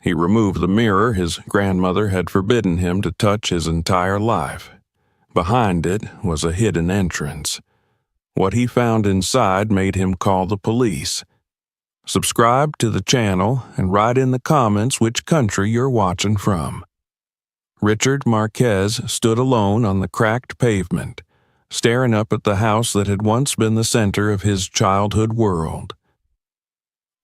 He removed the mirror his grandmother had forbidden him to touch his entire life. Behind it was a hidden entrance. What he found inside made him call the police. Subscribe to the channel and write in the comments which country you're watching from. Richard Marquez stood alone on the cracked pavement, staring up at the house that had once been the center of his childhood world.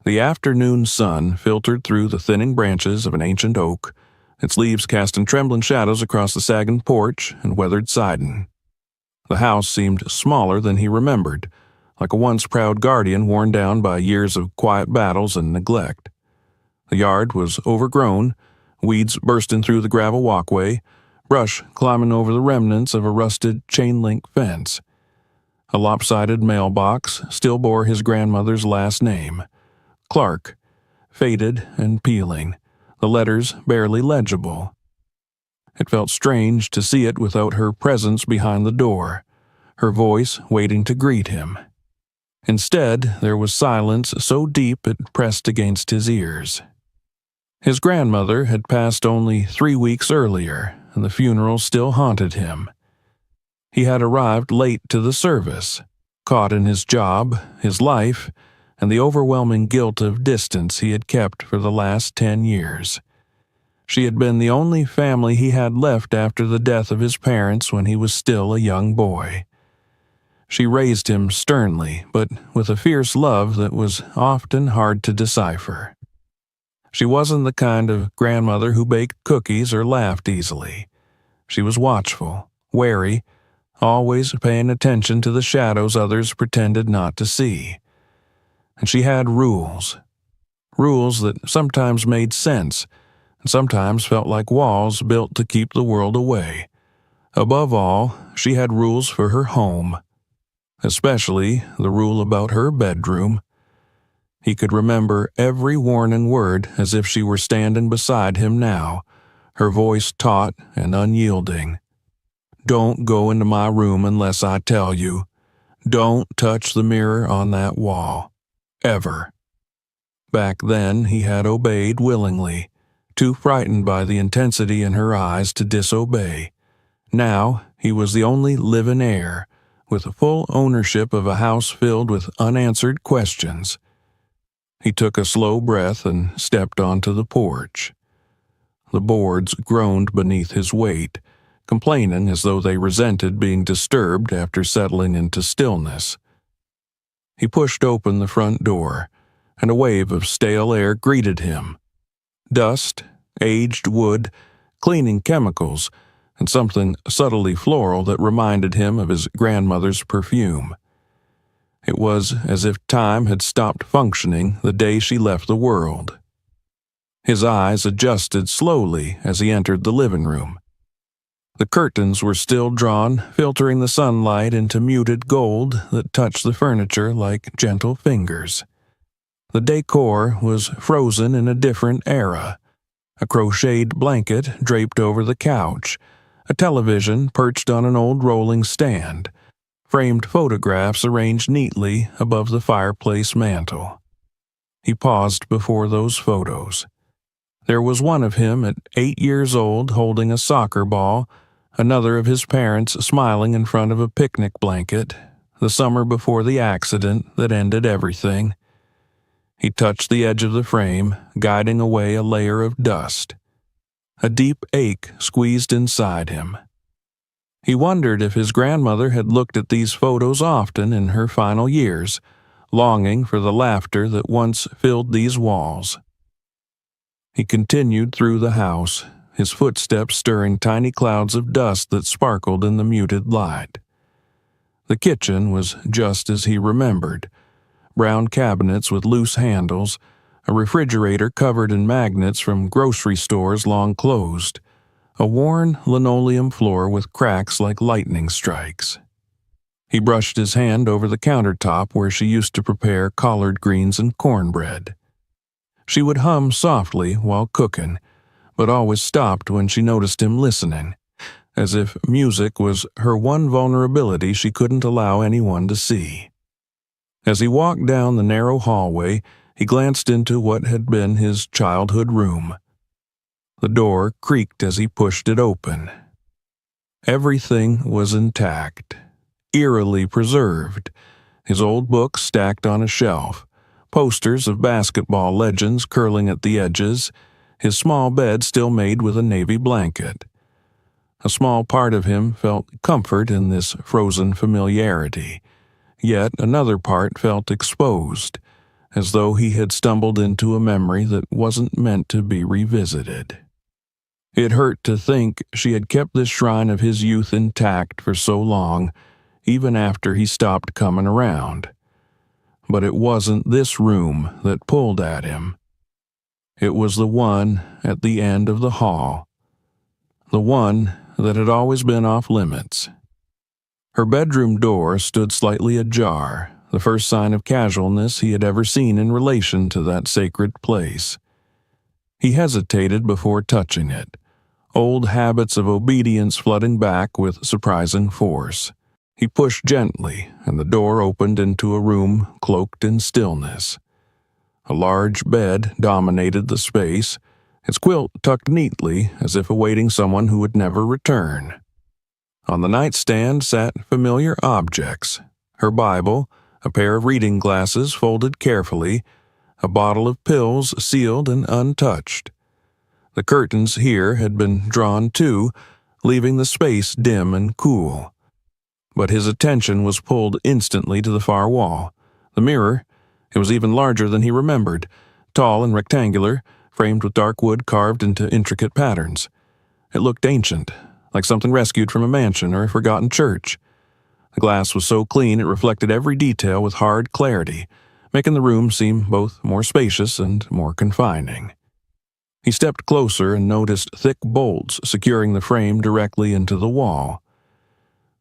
The afternoon sun filtered through the thinning branches of an ancient oak, its leaves casting trembling shadows across the sagging porch and weathered siding. The house seemed smaller than he remembered, like a once proud guardian worn down by years of quiet battles and neglect. The yard was overgrown, weeds bursting through the gravel walkway, brush climbing over the remnants of a rusted chain-link fence. A lopsided mailbox still bore his grandmother's last name, Clark, faded and peeling, the letters barely legible. It felt strange to see it without her presence behind the door, her voice waiting to greet him. Instead, there was silence so deep it pressed against his ears. His grandmother had passed only 3 weeks earlier, and the funeral still haunted him. He had arrived late to the service, caught in his job, his life, and the overwhelming guilt of distance he had kept for the last 10 years. She had been the only family he had left after the death of his parents when he was still a young boy. She raised him sternly, but with a fierce love that was often hard to decipher. She wasn't the kind of grandmother who baked cookies or laughed easily. She was watchful, wary, always paying attention to the shadows others pretended not to see. And she had rules that sometimes made sense and sometimes felt like walls built to keep the world away. Above all, she had rules for her home, especially the rule about her bedroom. He could remember every warning word as if she were standing beside him now, her voice taut and unyielding. "Don't go into my room unless I tell you. Don't touch the mirror on that wall. Ever." Back then, he had obeyed willingly, too frightened by the intensity in her eyes to disobey. Now, he was the only living heir, with full ownership of a house filled with unanswered questions. He took a slow breath and stepped onto the porch. The boards groaned beneath his weight, complaining as though they resented being disturbed after settling into stillness. He pushed open the front door, and a wave of stale air greeted him. Dust, aged wood, cleaning chemicals, and something subtly floral that reminded him of his grandmother's perfume. It was as if time had stopped functioning the day she left the world. His eyes adjusted slowly as he entered the living room. The curtains were still drawn, filtering the sunlight into muted gold that touched the furniture like gentle fingers. The decor was frozen in a different era. A crocheted blanket draped over the couch, a television perched on an old rolling stand, framed photographs arranged neatly above the fireplace mantel. He paused before those photos. There was one of him at 8 years old holding a soccer ball, another of his parents smiling in front of a picnic blanket, the summer before the accident that ended everything. He touched the edge of the frame, guiding away a layer of dust. A deep ache squeezed inside him. He wondered if his grandmother had looked at these photos often in her final years, longing for the laughter that once filled these walls. He continued through the house, his footsteps stirring tiny clouds of dust that sparkled in the muted light. The kitchen was just as he remembered. Brown cabinets with loose handles, a refrigerator covered in magnets from grocery stores long closed, a worn linoleum floor with cracks like lightning strikes. He brushed his hand over the countertop where she used to prepare collard greens and cornbread. She would hum softly while cooking, but always stopped when she noticed him listening, as if music was her one vulnerability she couldn't allow anyone to see. As he walked down the narrow hallway, he glanced into what had been his childhood room, The door creaked as he pushed it open. Everything was intact, eerily preserved. His old books stacked on a shelf, posters of basketball legends curling at the edges, his small bed still made with a navy blanket. A small part of him felt comfort in this frozen familiarity, yet another part felt exposed, as though he had stumbled into a memory that wasn't meant to be revisited. It hurt to think she had kept this shrine of his youth intact for so long, even after he stopped coming around. But it wasn't this room that pulled at him. It was the one at the end of the hall, the one that had always been off limits. Her bedroom door stood slightly ajar, the first sign of casualness he had ever seen in relation to that sacred place. He hesitated before touching it, old habits of obedience flooding back with surprising force. He pushed gently, and the door opened into a room cloaked in stillness. A large bed dominated the space, its quilt tucked neatly as if awaiting someone who would never return. On the nightstand sat familiar objects: her Bible, a pair of reading glasses folded carefully, a bottle of pills sealed and untouched. The curtains here had been drawn too, leaving the space dim and cool. But his attention was pulled instantly to the far wall. The mirror, it was even larger than he remembered, tall and rectangular, framed with dark wood carved into intricate patterns. It looked ancient, like something rescued from a mansion or a forgotten church. The glass was so clean it reflected every detail with hard clarity, making the room seem both more spacious and more confining. He stepped closer and noticed thick bolts securing the frame directly into the wall.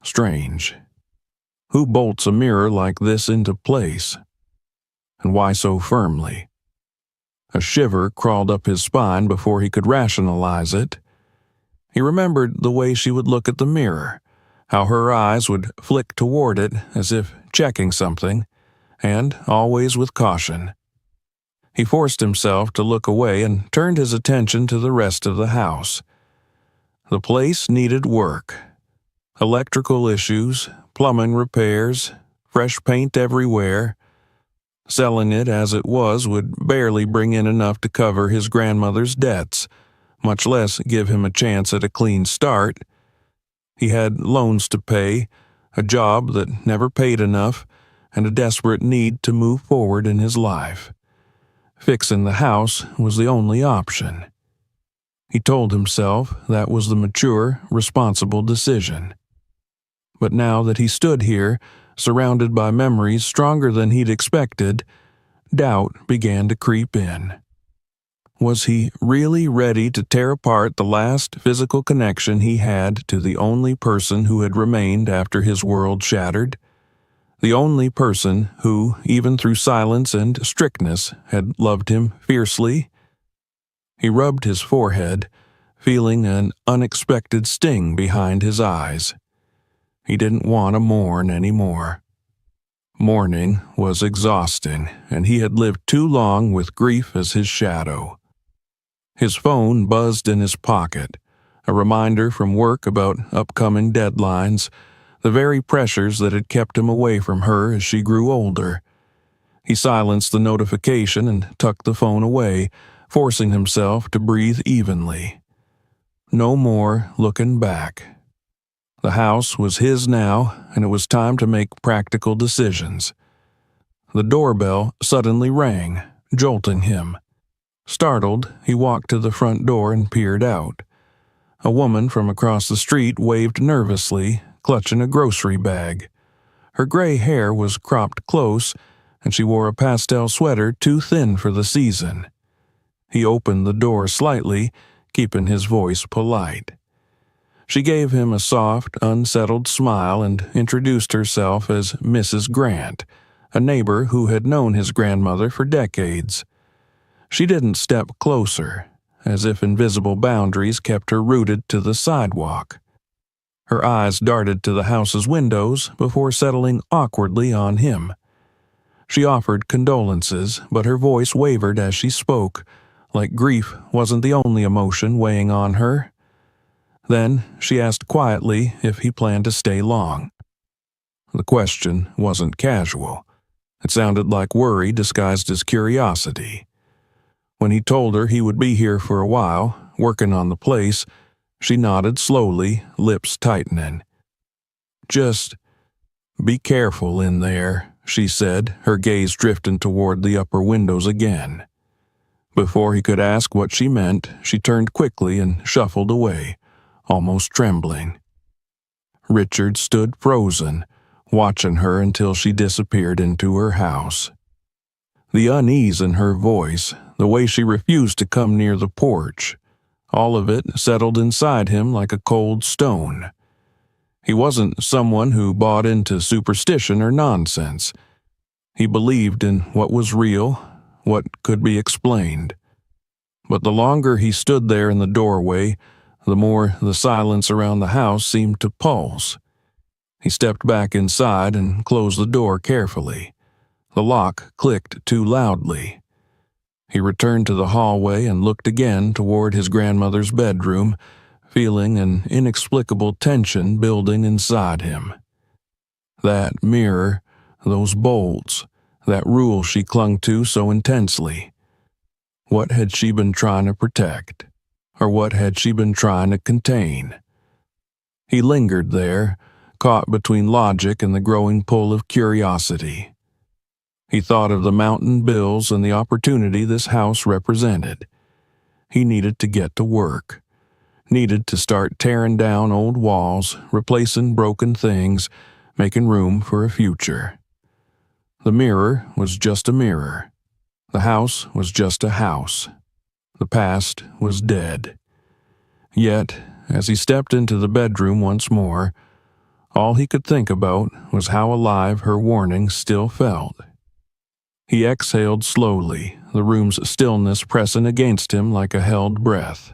Strange. Who bolts a mirror like this into place? And why so firmly? A shiver crawled up his spine before he could rationalize it. He remembered the way she would look at the mirror, how her eyes would flick toward it as if checking something, and always with caution. He forced himself to look away and turned his attention to the rest of the house. The place needed work. Electrical issues, plumbing repairs, fresh paint everywhere. Selling it as it was would barely bring in enough to cover his grandmother's debts, much less give him a chance at a clean start. He had loans to pay, a job that never paid enough, and a desperate need to move forward in his life. Fixing the house was the only option. He told himself that was the mature, responsible decision. But now that he stood here, surrounded by memories stronger than he'd expected, doubt began to creep in. Was he really ready to tear apart the last physical connection he had to the only person who had remained after his world shattered? The only person who, even through silence and strictness, had loved him fiercely? He rubbed his forehead, feeling an unexpected sting behind his eyes. He didn't want to mourn anymore. Mourning was exhausting, and he had lived too long with grief as his shadow. His phone buzzed in his pocket, a reminder from work about upcoming deadlines, the very pressures that had kept him away from her as she grew older. He silenced the notification and tucked the phone away, forcing himself to breathe evenly. No more looking back. The house was his now, and it was time to make practical decisions. The doorbell suddenly rang, jolting him. Startled, he walked to the front door and peered out. A woman from across the street waved nervously, clutching a grocery bag. Her gray hair was cropped close, and she wore a pastel sweater too thin for the season. He opened the door slightly, keeping his voice polite. She gave him a soft, unsettled smile and introduced herself as Mrs. Grant, a neighbor who had known his grandmother for decades. She didn't step closer, as if invisible boundaries kept her rooted to the sidewalk. Her eyes darted to the house's windows before settling awkwardly on him. She offered condolences, but her voice wavered as she spoke, like grief wasn't the only emotion weighing on her. Then she asked quietly if he planned to stay long. The question wasn't casual. It sounded like worry disguised as curiosity. When he told her he would be here for a while, working on the place, she nodded slowly, lips tightening. "Just be careful in there," she said, her gaze drifting toward the upper windows again. Before he could ask what she meant, she turned quickly and shuffled away, almost trembling. Richard stood frozen, watching her until she disappeared into her house. The unease in her voice, the way she refused to come near the porch, all of it settled inside him like a cold stone. He wasn't someone who bought into superstition or nonsense. He believed in what was real, what could be explained. But the longer he stood there in the doorway, the more the silence around the house seemed to pulse. He stepped back inside and closed the door carefully. The lock clicked too loudly. He returned to the hallway and looked again toward his grandmother's bedroom, feeling an inexplicable tension building inside him. That mirror, those bolts, that rule she clung to so intensely. What had she been trying to protect? Or what had she been trying to contain? He lingered there, caught between logic and the growing pull of curiosity. He thought of the mountain bills and the opportunity this house represented. He needed to get to work. Needed to start tearing down old walls, replacing broken things, making room for a future. The mirror was just a mirror. The house was just a house. The past was dead. Yet, as he stepped into the bedroom once more, all he could think about was how alive her warning still felt. He exhaled slowly, the room's stillness pressing against him like a held breath.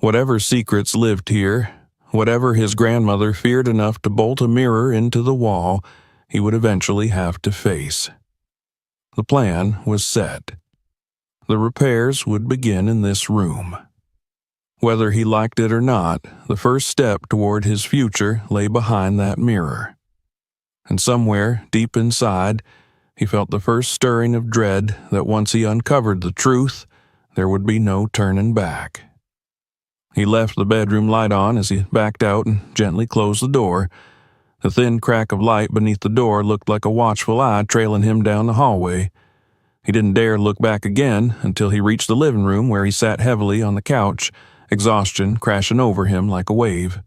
Whatever secrets lived here, whatever his grandmother feared enough to bolt a mirror into the wall, he would eventually have to face. The plan was set. The repairs would begin in this room. Whether he liked it or not, the first step toward his future lay behind that mirror. And somewhere, deep inside, he felt the first stirring of dread that once he uncovered the truth, there would be no turning back. He left the bedroom light on as he backed out and gently closed the door. The thin crack of light beneath the door looked like a watchful eye trailing him down the hallway. He didn't dare look back again until he reached the living room where he sat heavily on the couch, exhaustion crashing over him like a wave.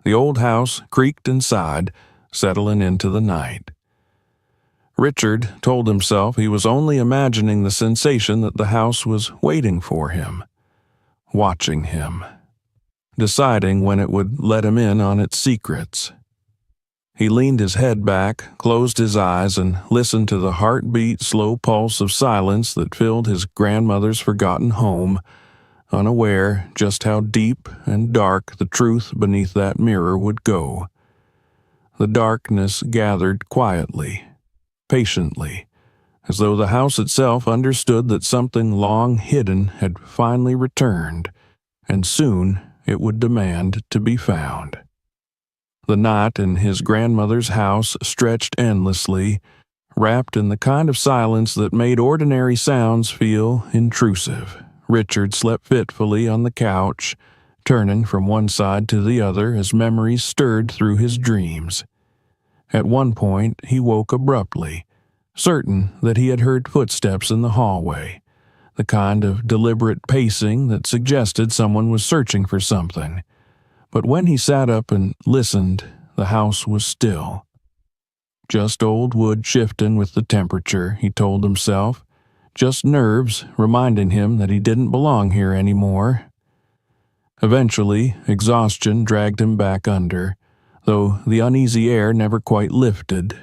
The old house creaked and sighed, settling into the night. Richard told himself he was only imagining the sensation that the house was waiting for him, watching him, deciding when it would let him in on its secrets. He leaned his head back, closed his eyes, and listened to the heartbeat, slow pulse of silence that filled his grandmother's forgotten home, unaware just how deep and dark the truth beneath that mirror would go. The darkness gathered quietly, patiently, as though the house itself understood that something long hidden had finally returned, and soon it would demand to be found. The night in his grandmother's house stretched endlessly, wrapped in the kind of silence that made ordinary sounds feel intrusive. Richard slept fitfully on the couch, turning from one side to the other as memories stirred through his dreams. At one point, he woke abruptly, certain that he had heard footsteps in the hallway, the kind of deliberate pacing that suggested someone was searching for something. But when he sat up and listened, the house was still. Just old wood shifting with the temperature, he told himself. Just nerves reminding him that he didn't belong here anymore. Eventually, exhaustion dragged him back under, though the uneasy air never quite lifted.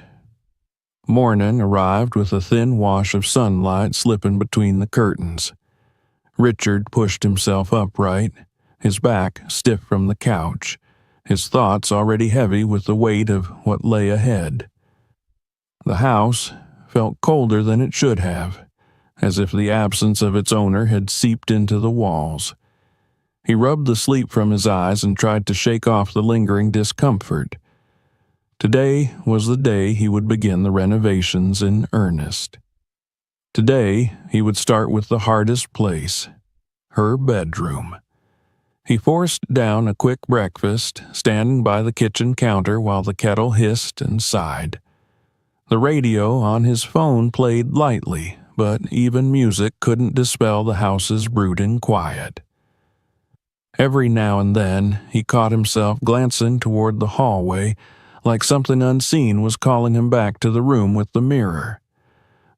Morning arrived with a thin wash of sunlight slipping between the curtains. Richard pushed himself upright, his back stiff from the couch, his thoughts already heavy with the weight of what lay ahead. The house felt colder than it should have, as if the absence of its owner had seeped into the walls. He rubbed the sleep from his eyes and tried to shake off the lingering discomfort. Today was the day he would begin the renovations in earnest. Today, he would start with the hardest place, her bedroom. He forced down a quick breakfast, standing by the kitchen counter while the kettle hissed and sighed. The radio on his phone played lightly, but even music couldn't dispel the house's brooding quiet. Every now and then, he caught himself glancing toward the hallway, like something unseen was calling him back to the room with the mirror.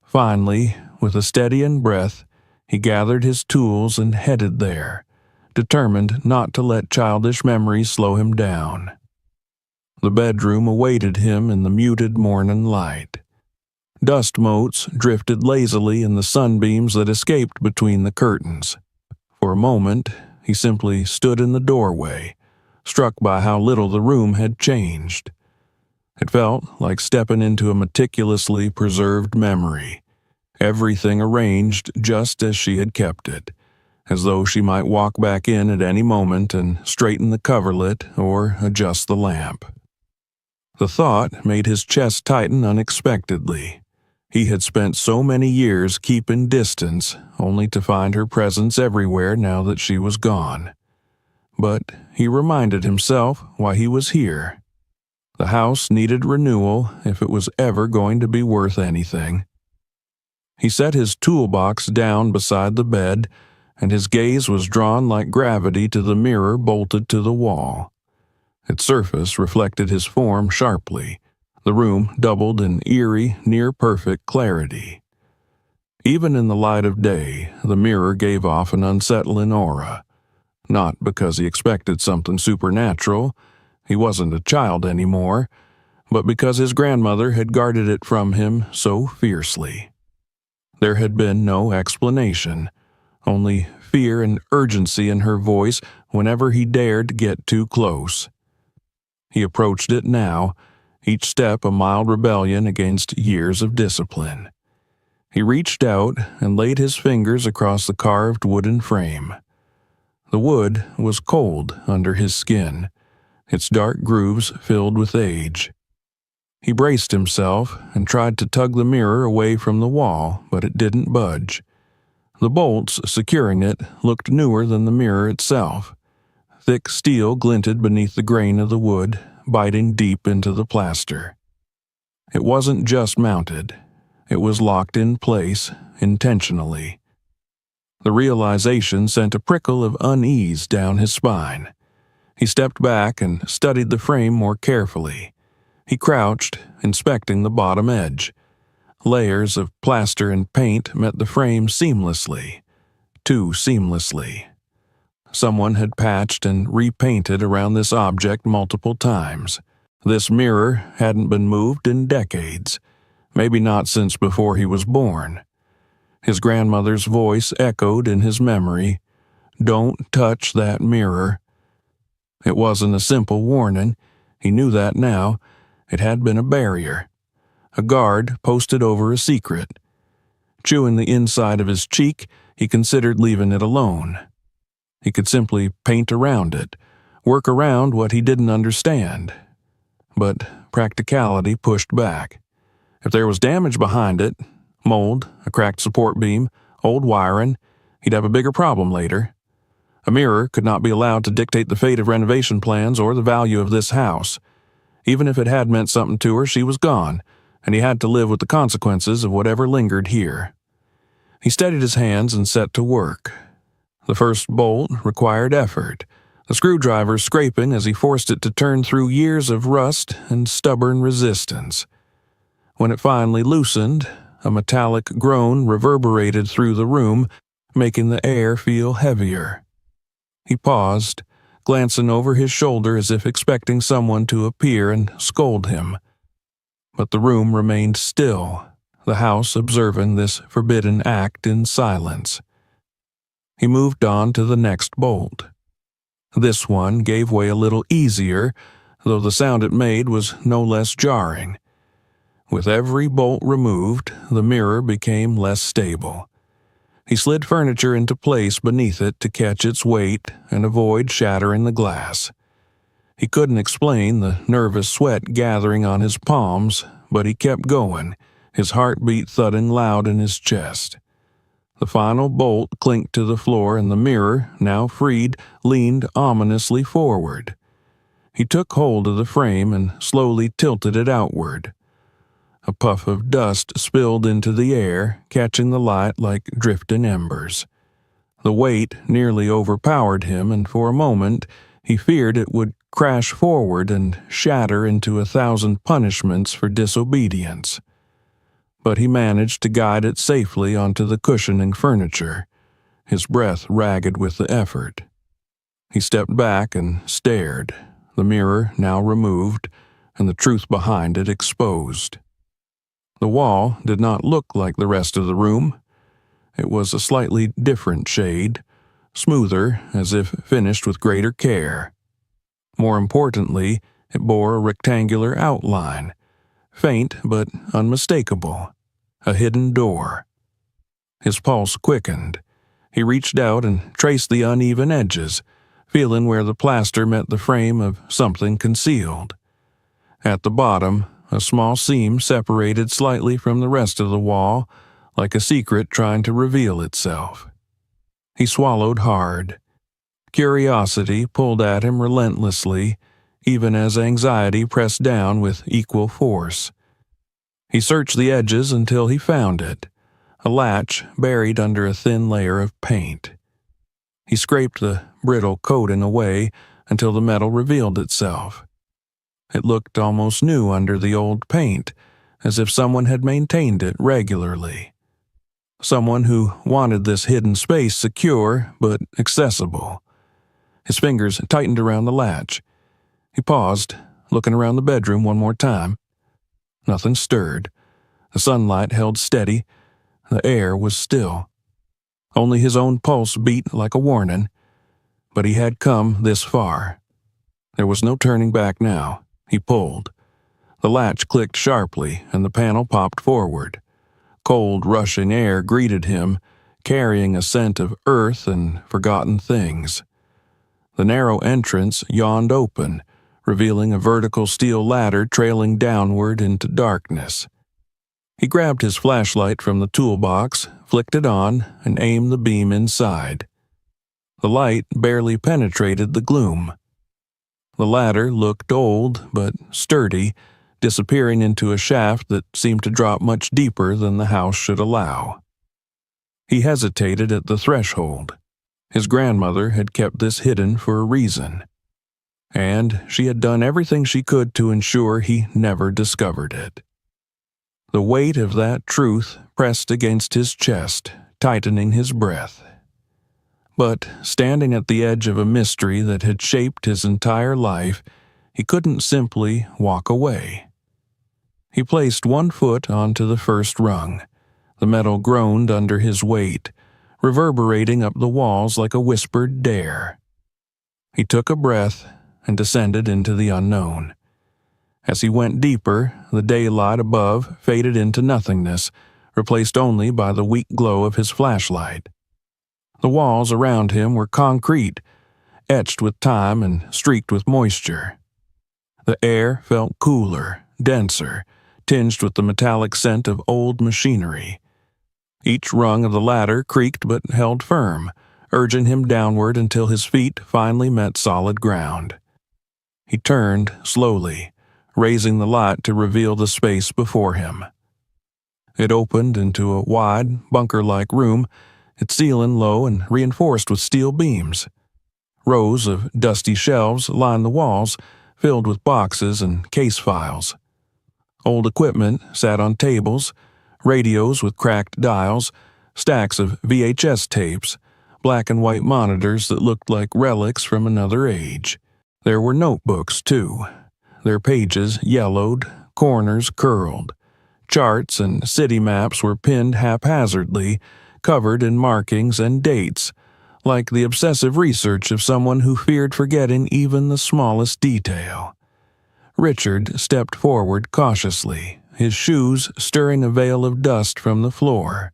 Finally, with a steadying breath, he gathered his tools and headed there, determined not to let childish memories slow him down. The bedroom awaited him in the muted morning light. Dust motes drifted lazily in the sunbeams that escaped between the curtains. For a moment, he simply stood in the doorway, struck by how little the room had changed. It felt like stepping into a meticulously preserved memory, everything arranged just as she had kept it, as though she might walk back in at any moment and straighten the coverlet or adjust the lamp. The thought made his chest tighten unexpectedly. He had spent so many years keeping distance, only to find her presence everywhere now that she was gone. But he reminded himself why he was here. The house needed renewal if it was ever going to be worth anything. He set his toolbox down beside the bed, and his gaze was drawn like gravity to the mirror bolted to the wall. Its surface reflected his form sharply. The room doubled in eerie, near-perfect clarity. Even in the light of day, the mirror gave off an unsettling aura. Not because he expected something supernatural, he wasn't a child anymore, but because his grandmother had guarded it from him so fiercely. There had been no explanation, only fear and urgency in her voice whenever he dared get too close. He approached it now, each step a mild rebellion against years of discipline. He reached out and laid his fingers across the carved wooden frame. The wood was cold under his skin, its dark grooves filled with age. He braced himself and tried to tug the mirror away from the wall, but it didn't budge. The bolts securing it looked newer than the mirror itself. Thick steel glinted beneath the grain of the wood, biting deep into the plaster. It wasn't just mounted. It was locked in place, intentionally. The realization sent a prickle of unease down his spine. He stepped back and studied the frame more carefully. He crouched, inspecting the bottom edge. Layers of plaster and paint met the frame seamlessly, too seamlessly. Someone had patched and repainted around this object multiple times. This mirror hadn't been moved in decades, maybe not since before he was born. His grandmother's voice echoed in his memory, "Don't touch that mirror." It wasn't a simple warning. He knew that now. It had been a barrier. A guard posted over a secret. Chewing the inside of his cheek, he considered leaving it alone. He could simply paint around it, work around what he didn't understand. But practicality pushed back. If there was damage behind it, mold, a cracked support beam, old wiring, he'd have a bigger problem later. A mirror could not be allowed to dictate the fate of renovation plans or the value of this house. Even if it had meant something to her, she was gone, and he had to live with the consequences of whatever lingered here. He steadied his hands and set to work. The first bolt required effort, the screwdriver scraping as he forced it to turn through years of rust and stubborn resistance. When it finally loosened, a metallic groan reverberated through the room, making the air feel heavier. He paused, glancing over his shoulder as if expecting someone to appear and scold him. But the room remained still, the house observing this forbidden act in silence. He moved on to the next bolt. This one gave way a little easier, though the sound it made was no less jarring. With every bolt removed, the mirror became less stable. He slid furniture into place beneath it to catch its weight and avoid shattering the glass. He couldn't explain the nervous sweat gathering on his palms, but he kept going, his heartbeat thudding loud in his chest. The final bolt clinked to the floor and the mirror, now freed, leaned ominously forward. He took hold of the frame and slowly tilted it outward. A puff of dust spilled into the air, catching the light like drifting embers. The weight nearly overpowered him, and for a moment he feared it would crash forward and shatter into 1,000 punishments for disobedience. But he managed to guide it safely onto the cushioning furniture, his breath ragged with the effort. He stepped back and stared, the mirror now removed, and the truth behind it exposed. The wall did not look like the rest of the room. It was a slightly different shade, smoother, as if finished with greater care. More importantly, it bore a rectangular outline, faint but unmistakable, a hidden door. His pulse quickened. He reached out and traced the uneven edges, feeling where the plaster met the frame of something concealed. At the bottom, a small seam separated slightly from the rest of the wall, like a secret trying to reveal itself. He swallowed hard. Curiosity pulled at him relentlessly, even as anxiety pressed down with equal force. He searched the edges until he found it, a latch buried under a thin layer of paint. He scraped the brittle coating away until the metal revealed itself. It looked almost new under the old paint, as if someone had maintained it regularly. Someone who wanted this hidden space secure but accessible. His fingers tightened around the latch. He paused, looking around the bedroom one more time. Nothing stirred. The sunlight held steady. The air was still. Only his own pulse beat like a warning. But he had come this far. There was no turning back now. He pulled. The latch clicked sharply, and the panel popped forward. Cold, rushing air greeted him, carrying a scent of earth and forgotten things. The narrow entrance yawned open, revealing a vertical steel ladder trailing downward into darkness. He grabbed his flashlight from the toolbox, flicked it on, and aimed the beam inside. The light barely penetrated the gloom. The ladder looked old but sturdy, disappearing into a shaft that seemed to drop much deeper than the house should allow. He hesitated at the threshold. His grandmother had kept this hidden for a reason, and she had done everything she could to ensure he never discovered it. The weight of that truth pressed against his chest, tightening his breath. But standing at the edge of a mystery that had shaped his entire life, he couldn't simply walk away. He placed one foot onto the first rung. The metal groaned under his weight, reverberating up the walls like a whispered dare. He took a breath and descended into the unknown. As he went deeper, the daylight above faded into nothingness, replaced only by the weak glow of his flashlight. The walls around him were concrete, etched with time and streaked with moisture. The air felt cooler, denser, tinged with the metallic scent of old machinery. Each rung of the ladder creaked but held firm, urging him downward until his feet finally met solid ground. He turned slowly, raising the light to reveal the space before him. It opened into a wide, bunker-like room, its ceiling low and reinforced with steel beams. Rows of dusty shelves lined the walls, filled with boxes and case files. Old equipment sat on tables, radios with cracked dials, stacks of VHS tapes, black and white monitors that looked like relics from another age. There were notebooks, too, their pages yellowed, corners curled. Charts and city maps were pinned haphazardly, covered in markings and dates, like the obsessive research of someone who feared forgetting even the smallest detail. Richard stepped forward cautiously, his shoes stirring a veil of dust from the floor.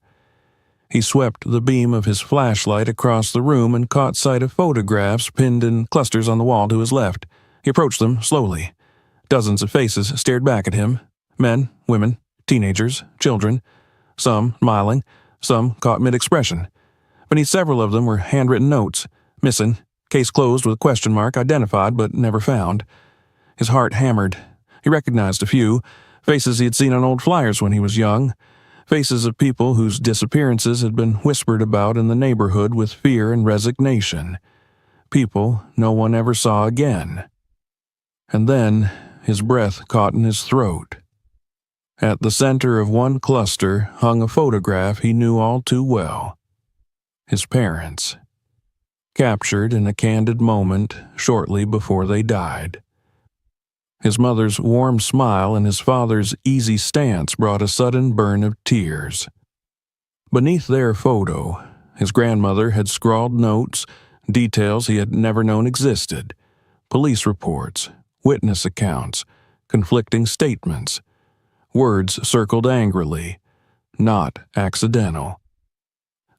He swept the beam of his flashlight across the room and caught sight of photographs pinned in clusters on the wall to his left. He approached them slowly. Dozens of faces stared back at him. Men, women, teenagers, children, some smiling, some caught mid-expression. Beneath several of them were handwritten notes. Missing, case closed with a question mark, identified but never found. His heart hammered. He recognized a few, faces he had seen on old flyers when he was young, faces of people whose disappearances had been whispered about in the neighborhood with fear and resignation. People no one ever saw again. And then his breath caught in his throat. At the center of one cluster hung a photograph he knew all too well. His parents, captured in a candid moment shortly before they died. His mother's warm smile and his father's easy stance brought a sudden burn of tears. Beneath their photo, his grandmother had scrawled notes, details he had never known existed, police reports, witness accounts, conflicting statements, words circled angrily, not accidental.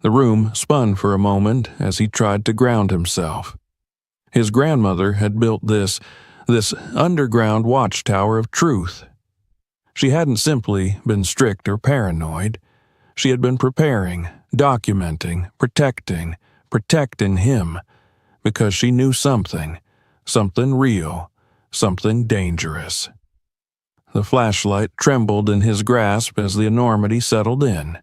The room spun for a moment as he tried to ground himself. His grandmother had built this underground watchtower of truth. She hadn't simply been strict or paranoid. She had been preparing, documenting, protecting him, because she knew something real, something dangerous. The flashlight trembled in his grasp as the enormity settled in.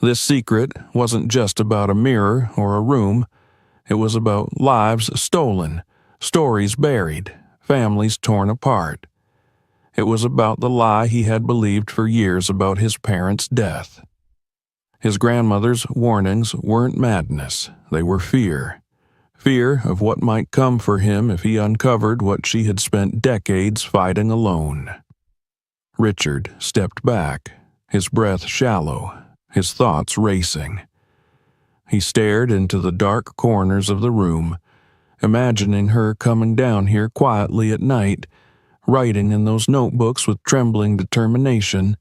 This secret wasn't just about a mirror or a room. It was about lives stolen, stories buried, families torn apart. It was about the lie he had believed for years about his parents' death. His grandmother's warnings weren't madness, they were fear. Fear of what might come for him if he uncovered what she had spent decades fighting alone. Richard stepped back, his breath shallow, his thoughts racing. He stared into the dark corners of the room, imagining her coming down here quietly at night, writing in those notebooks with trembling determination,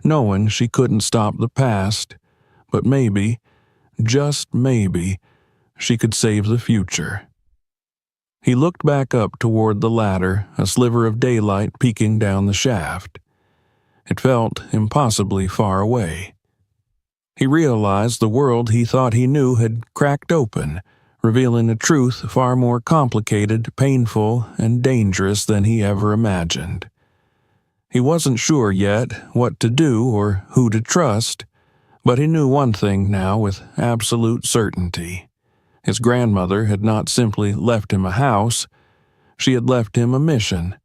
knowing she couldn't stop the past, but maybe, just maybe, she could save the future. He looked back up toward the ladder, a sliver of daylight peeking down the shaft. It felt impossibly far away. He realized the world he thought he knew had cracked open, revealing a truth far more complicated, painful, and dangerous than he ever imagined. He wasn't sure yet what to do or who to trust, but he knew one thing now with absolute certainty. His grandmother had not simply left him a house, she had left him a mission,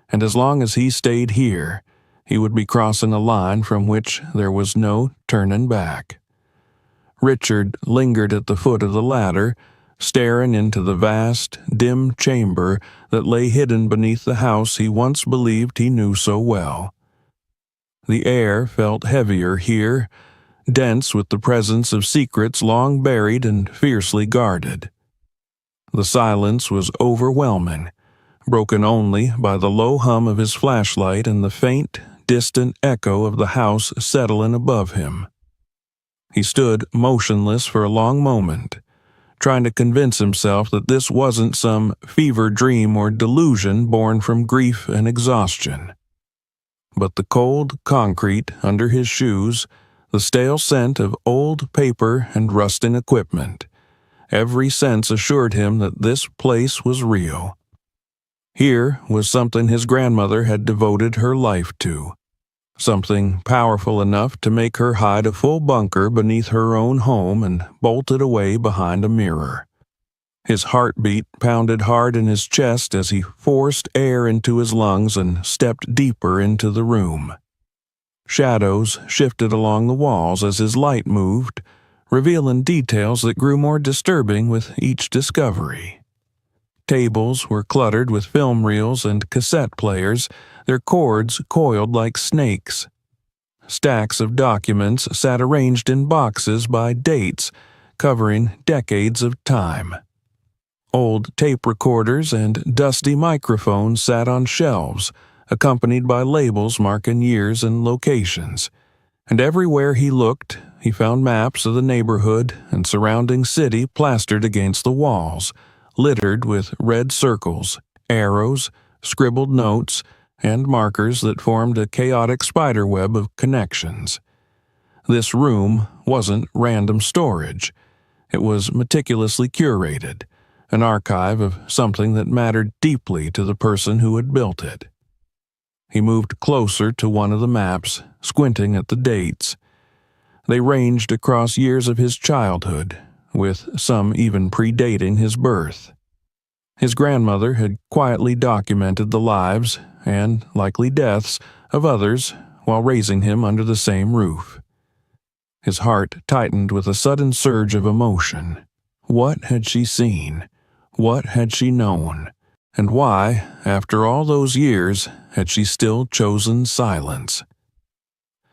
and as long as he stayed here, he would be crossing a line from which there was no turning back. Richard lingered at the foot of the ladder, staring into the vast, dim chamber that lay hidden beneath the house he once believed he knew so well. The air felt heavier here, dense with the presence of secrets long buried and fiercely guarded. The silence was overwhelming, broken only by the low hum of his flashlight and the faint, distant echo of the house settling above him. He stood motionless for a long moment, trying to convince himself that this wasn't some fever dream or delusion born from grief and exhaustion. But the cold concrete under his shoes, the stale scent of old paper and rusting equipment, every sense assured him that this place was real. Here was something his grandmother had devoted her life to, something powerful enough to make her hide a full bunker beneath her own home and bolt it away behind a mirror. His heartbeat pounded hard in his chest as he forced air into his lungs and stepped deeper into the room. Shadows shifted along the walls as his light moved, revealing details that grew more disturbing with each discovery. Tables were cluttered with film reels and cassette players, their cords coiled like snakes. Stacks of documents sat arranged in boxes by dates, covering decades of time. Old tape recorders and dusty microphones sat on shelves, accompanied by labels marking years and locations. And everywhere he looked, he found maps of the neighborhood and surrounding city plastered against the walls, littered with red circles, arrows, scribbled notes, and markers that formed a chaotic spiderweb of connections. This room wasn't random storage. It was meticulously curated, an archive of something that mattered deeply to the person who had built it. He moved closer to one of the maps, squinting at the dates. They ranged across years of his childhood, with some even predating his birth. His grandmother had quietly documented the lives, and likely deaths, of others while raising him under the same roof. His heart tightened with a sudden surge of emotion. What had she seen? What had she known? And why, after all those years, had she still chosen silence?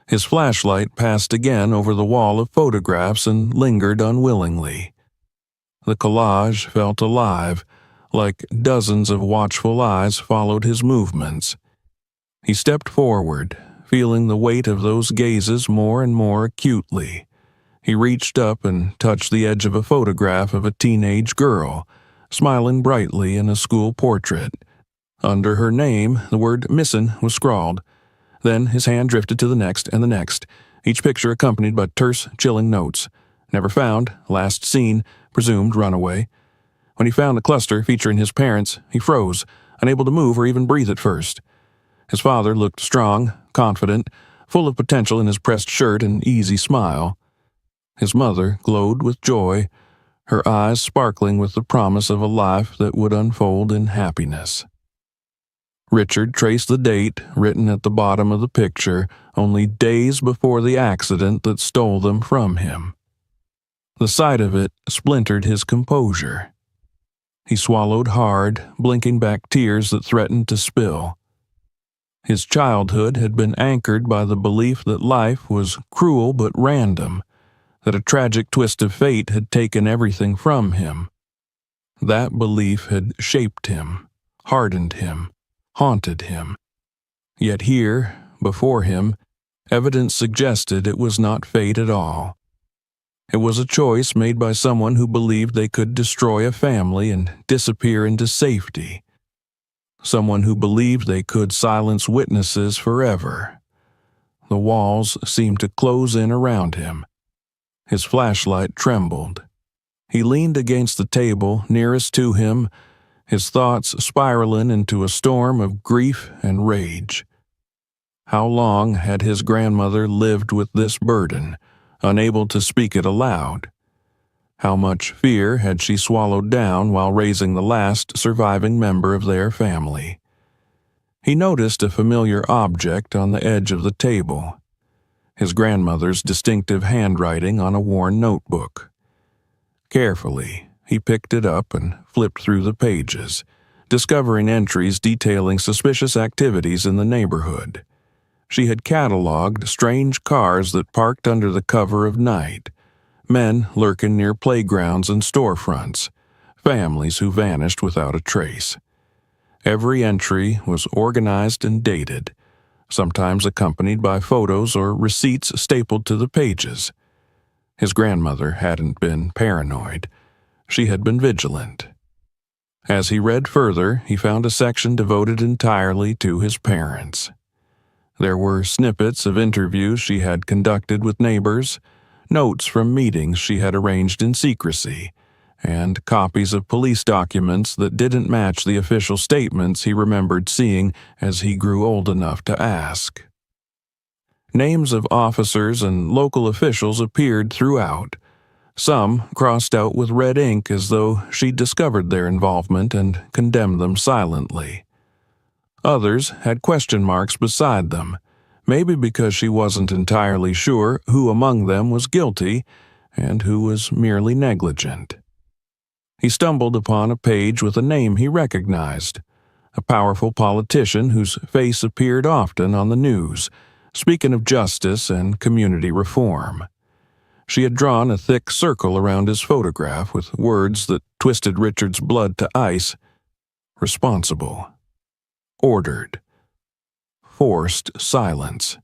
His flashlight passed again over the wall of photographs and lingered unwillingly. The collage felt alive, like dozens of watchful eyes followed his movements. He stepped forward, feeling the weight of those gazes more and more acutely. He reached up and touched the edge of a photograph of a teenage girl, smiling brightly in a school portrait. Under her name, the word "missin'" was scrawled. Then his hand drifted to the next and the next, each picture accompanied by terse, chilling notes. Never found, last seen, presumed runaway. When he found the cluster featuring his parents, he froze, unable to move or even breathe at first. His father looked strong, confident, full of potential in his pressed shirt and easy smile. His mother glowed with joy, her eyes sparkling with the promise of a life that would unfold in happiness. Richard traced the date written at the bottom of the picture only days before the accident that stole them from him. The sight of it splintered his composure. He swallowed hard, blinking back tears that threatened to spill. His childhood had been anchored by the belief that life was cruel but random, that a tragic twist of fate had taken everything from him. That belief had shaped him, hardened him, haunted him. Yet here, before him, evidence suggested it was not fate at all. It was a choice made by someone who believed they could destroy a family and disappear into safety. Someone who believed they could silence witnesses forever. The walls seemed to close in around him. His flashlight trembled. He leaned against the table nearest to him, his thoughts spiraling into a storm of grief and rage. How long had his grandmother lived with this burden, unable to speak it aloud? How much fear had she swallowed down while raising the last surviving member of their family? He noticed a familiar object on the edge of the table. His grandmother's distinctive handwriting on a worn notebook. Carefully, he picked it up and flipped through the pages, discovering entries detailing suspicious activities in the neighborhood. She had cataloged strange cars that parked under the cover of night, men lurking near playgrounds and storefronts, families who vanished without a trace. Every entry was organized and dated, sometimes accompanied by photos or receipts stapled to the pages. His grandmother hadn't been paranoid. She had been vigilant. As he read further, he found a section devoted entirely to his parents. There were snippets of interviews she had conducted with neighbors, notes from meetings she had arranged in secrecy, and copies of police documents that didn't match the official statements he remembered seeing as he grew old enough to ask. Names of officers and local officials appeared throughout. Some crossed out with red ink as though she'd discovered their involvement and condemned them silently. Others had question marks beside them, maybe because she wasn't entirely sure who among them was guilty and who was merely negligent. He stumbled upon a page with a name he recognized, a powerful politician whose face appeared often on the news, speaking of justice and community reform. She had drawn a thick circle around his photograph with words that twisted Richard's blood to ice. Responsible. Ordered. Forced silence.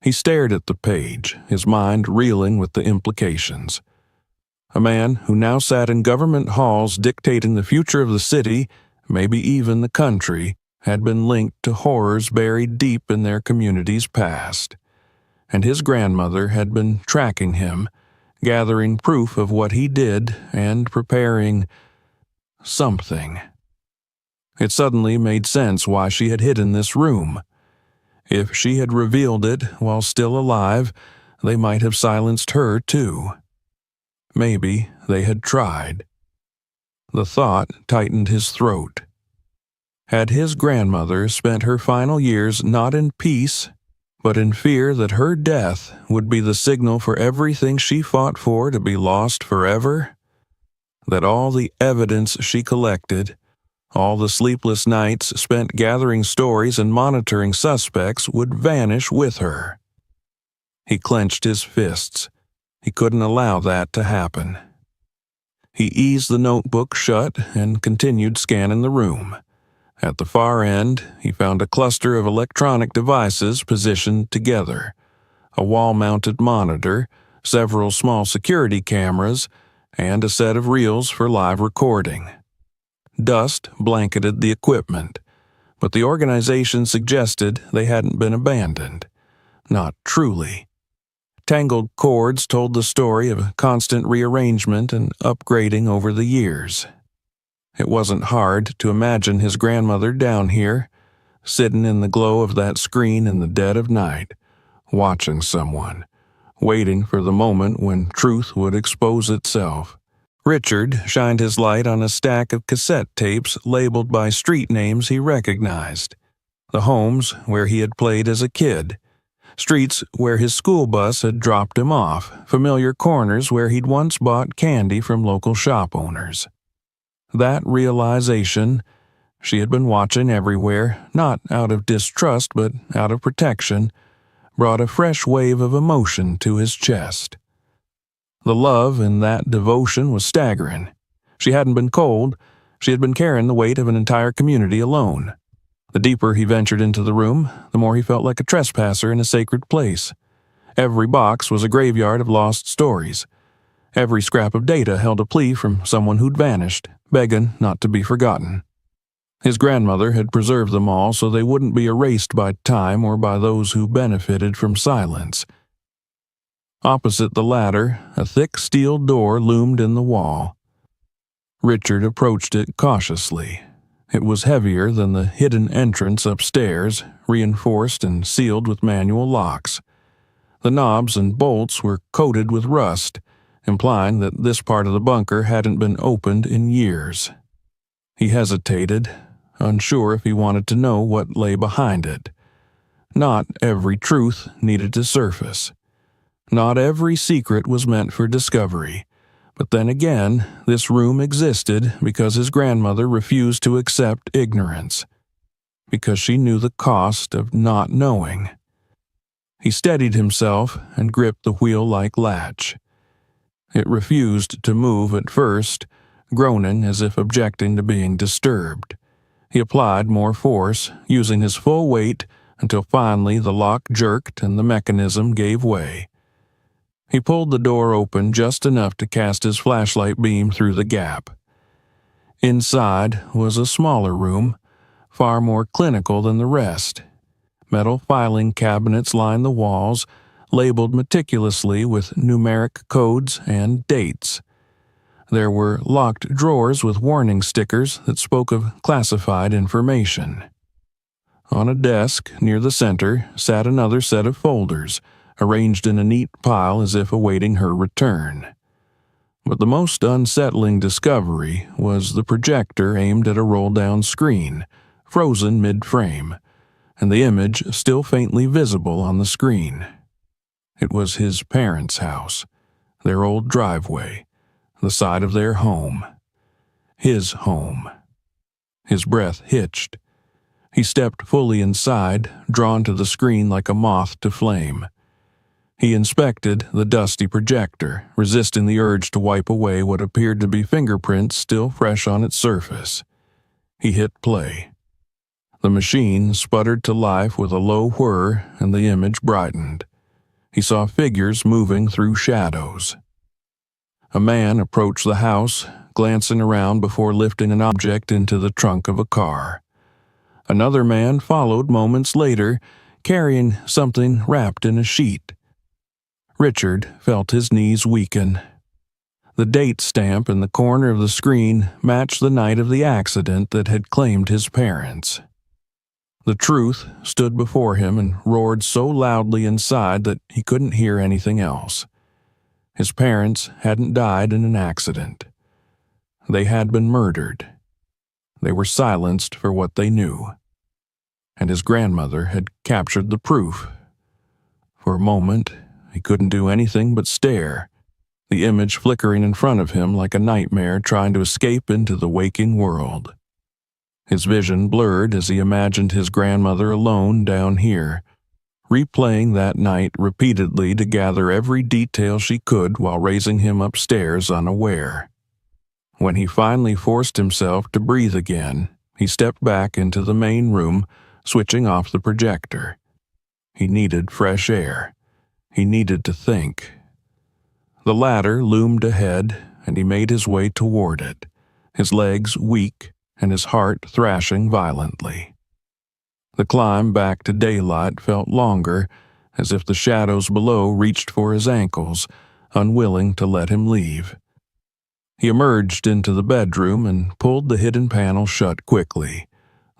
He stared at the page, his mind reeling with the implications. A man who now sat in government halls dictating the future of the city, maybe even the country, had been linked to horrors buried deep in their community's past. And his grandmother had been tracking him, gathering proof of what he did and preparing something. It suddenly made sense why she had hidden this room. If she had revealed it while still alive, they might have silenced her too. Maybe they had tried. The thought tightened his throat. Had his grandmother spent her final years not in peace, but in fear that her death would be the signal for everything she fought for to be lost forever? That all the evidence she collected, all the sleepless nights spent gathering stories and monitoring suspects would vanish with her? He clenched his fists. He couldn't allow that to happen. He eased the notebook shut and continued scanning the room. At the far end, he found a cluster of electronic devices positioned together, a wall-mounted monitor, several small security cameras, and a set of reels for live recording. Dust blanketed the equipment, but the organization suggested they hadn't been abandoned. Not truly. Tangled cords told the story of constant rearrangement and upgrading over the years. It wasn't hard to imagine his grandmother down here, sitting in the glow of that screen in the dead of night, watching someone, waiting for the moment when truth would expose itself. Richard shined his light on a stack of cassette tapes labeled by street names he recognized. The homes where he had played as a kid, streets where his school bus had dropped him off, familiar corners where he'd once bought candy from local shop owners. That realization, she had been watching everywhere, not out of distrust but out of protection, brought a fresh wave of emotion to his chest. The love in that devotion was staggering. She hadn't been cold. She had been carrying the weight of an entire community alone. The deeper he ventured into the room, the more he felt like a trespasser in a sacred place. Every box was a graveyard of lost stories. Every scrap of data held a plea from someone who'd vanished, begging not to be forgotten. His grandmother had preserved them all so they wouldn't be erased by time or by those who benefited from silence. Opposite the latter, a thick steel door loomed in the wall. Richard approached it cautiously. It was heavier than the hidden entrance upstairs, reinforced and sealed with manual locks. The knobs and bolts were coated with rust, implying that this part of the bunker hadn't been opened in years. He hesitated, unsure if he wanted to know what lay behind it. Not every truth needed to surface. Not every secret was meant for discovery. But then again, this room existed because his grandmother refused to accept ignorance, because she knew the cost of not knowing. He steadied himself and gripped the wheel-like latch. It refused to move at first, groaning as if objecting to being disturbed. He applied more force, using his full weight, until finally the lock jerked and the mechanism gave way. He pulled the door open just enough to cast his flashlight beam through the gap. Inside was a smaller room, far more clinical than the rest. Metal filing cabinets lined the walls, labeled meticulously with numeric codes and dates. There were locked drawers with warning stickers that spoke of classified information. On a desk near the center sat another set of folders, arranged in a neat pile as if awaiting her return. But the most unsettling discovery was the projector aimed at a roll-down screen, frozen mid-frame, and the image still faintly visible on the screen. It was his parents' house, their old driveway, the side of their home. His home. His breath hitched. He stepped fully inside, drawn to the screen like a moth to flame. He inspected the dusty projector, resisting the urge to wipe away what appeared to be fingerprints still fresh on its surface. He hit play. The machine sputtered to life with a low whir, and the image brightened. He saw figures moving through shadows. A man approached the house, glancing around before lifting an object into the trunk of a car. Another man followed moments later, carrying something wrapped in a sheet. Richard felt his knees weaken. The date stamp in the corner of the screen matched the night of the accident that had claimed his parents. The truth stood before him and roared so loudly inside that he couldn't hear anything else. His parents hadn't died in an accident. They had been murdered. They were silenced for what they knew. And his grandmother had captured the proof. For a moment, he couldn't do anything but stare, the image flickering in front of him like a nightmare trying to escape into the waking world. His vision blurred as he imagined his grandmother alone down here, replaying that night repeatedly to gather every detail she could while raising him upstairs unaware. When he finally forced himself to breathe again, he stepped back into the main room, switching off the projector. He needed fresh air. He needed to think. The ladder loomed ahead, and he made his way toward it, his legs weak and his heart thrashing violently. The climb back to daylight felt longer, as if the shadows below reached for his ankles, unwilling to let him leave. He emerged into the bedroom and pulled the hidden panel shut quickly,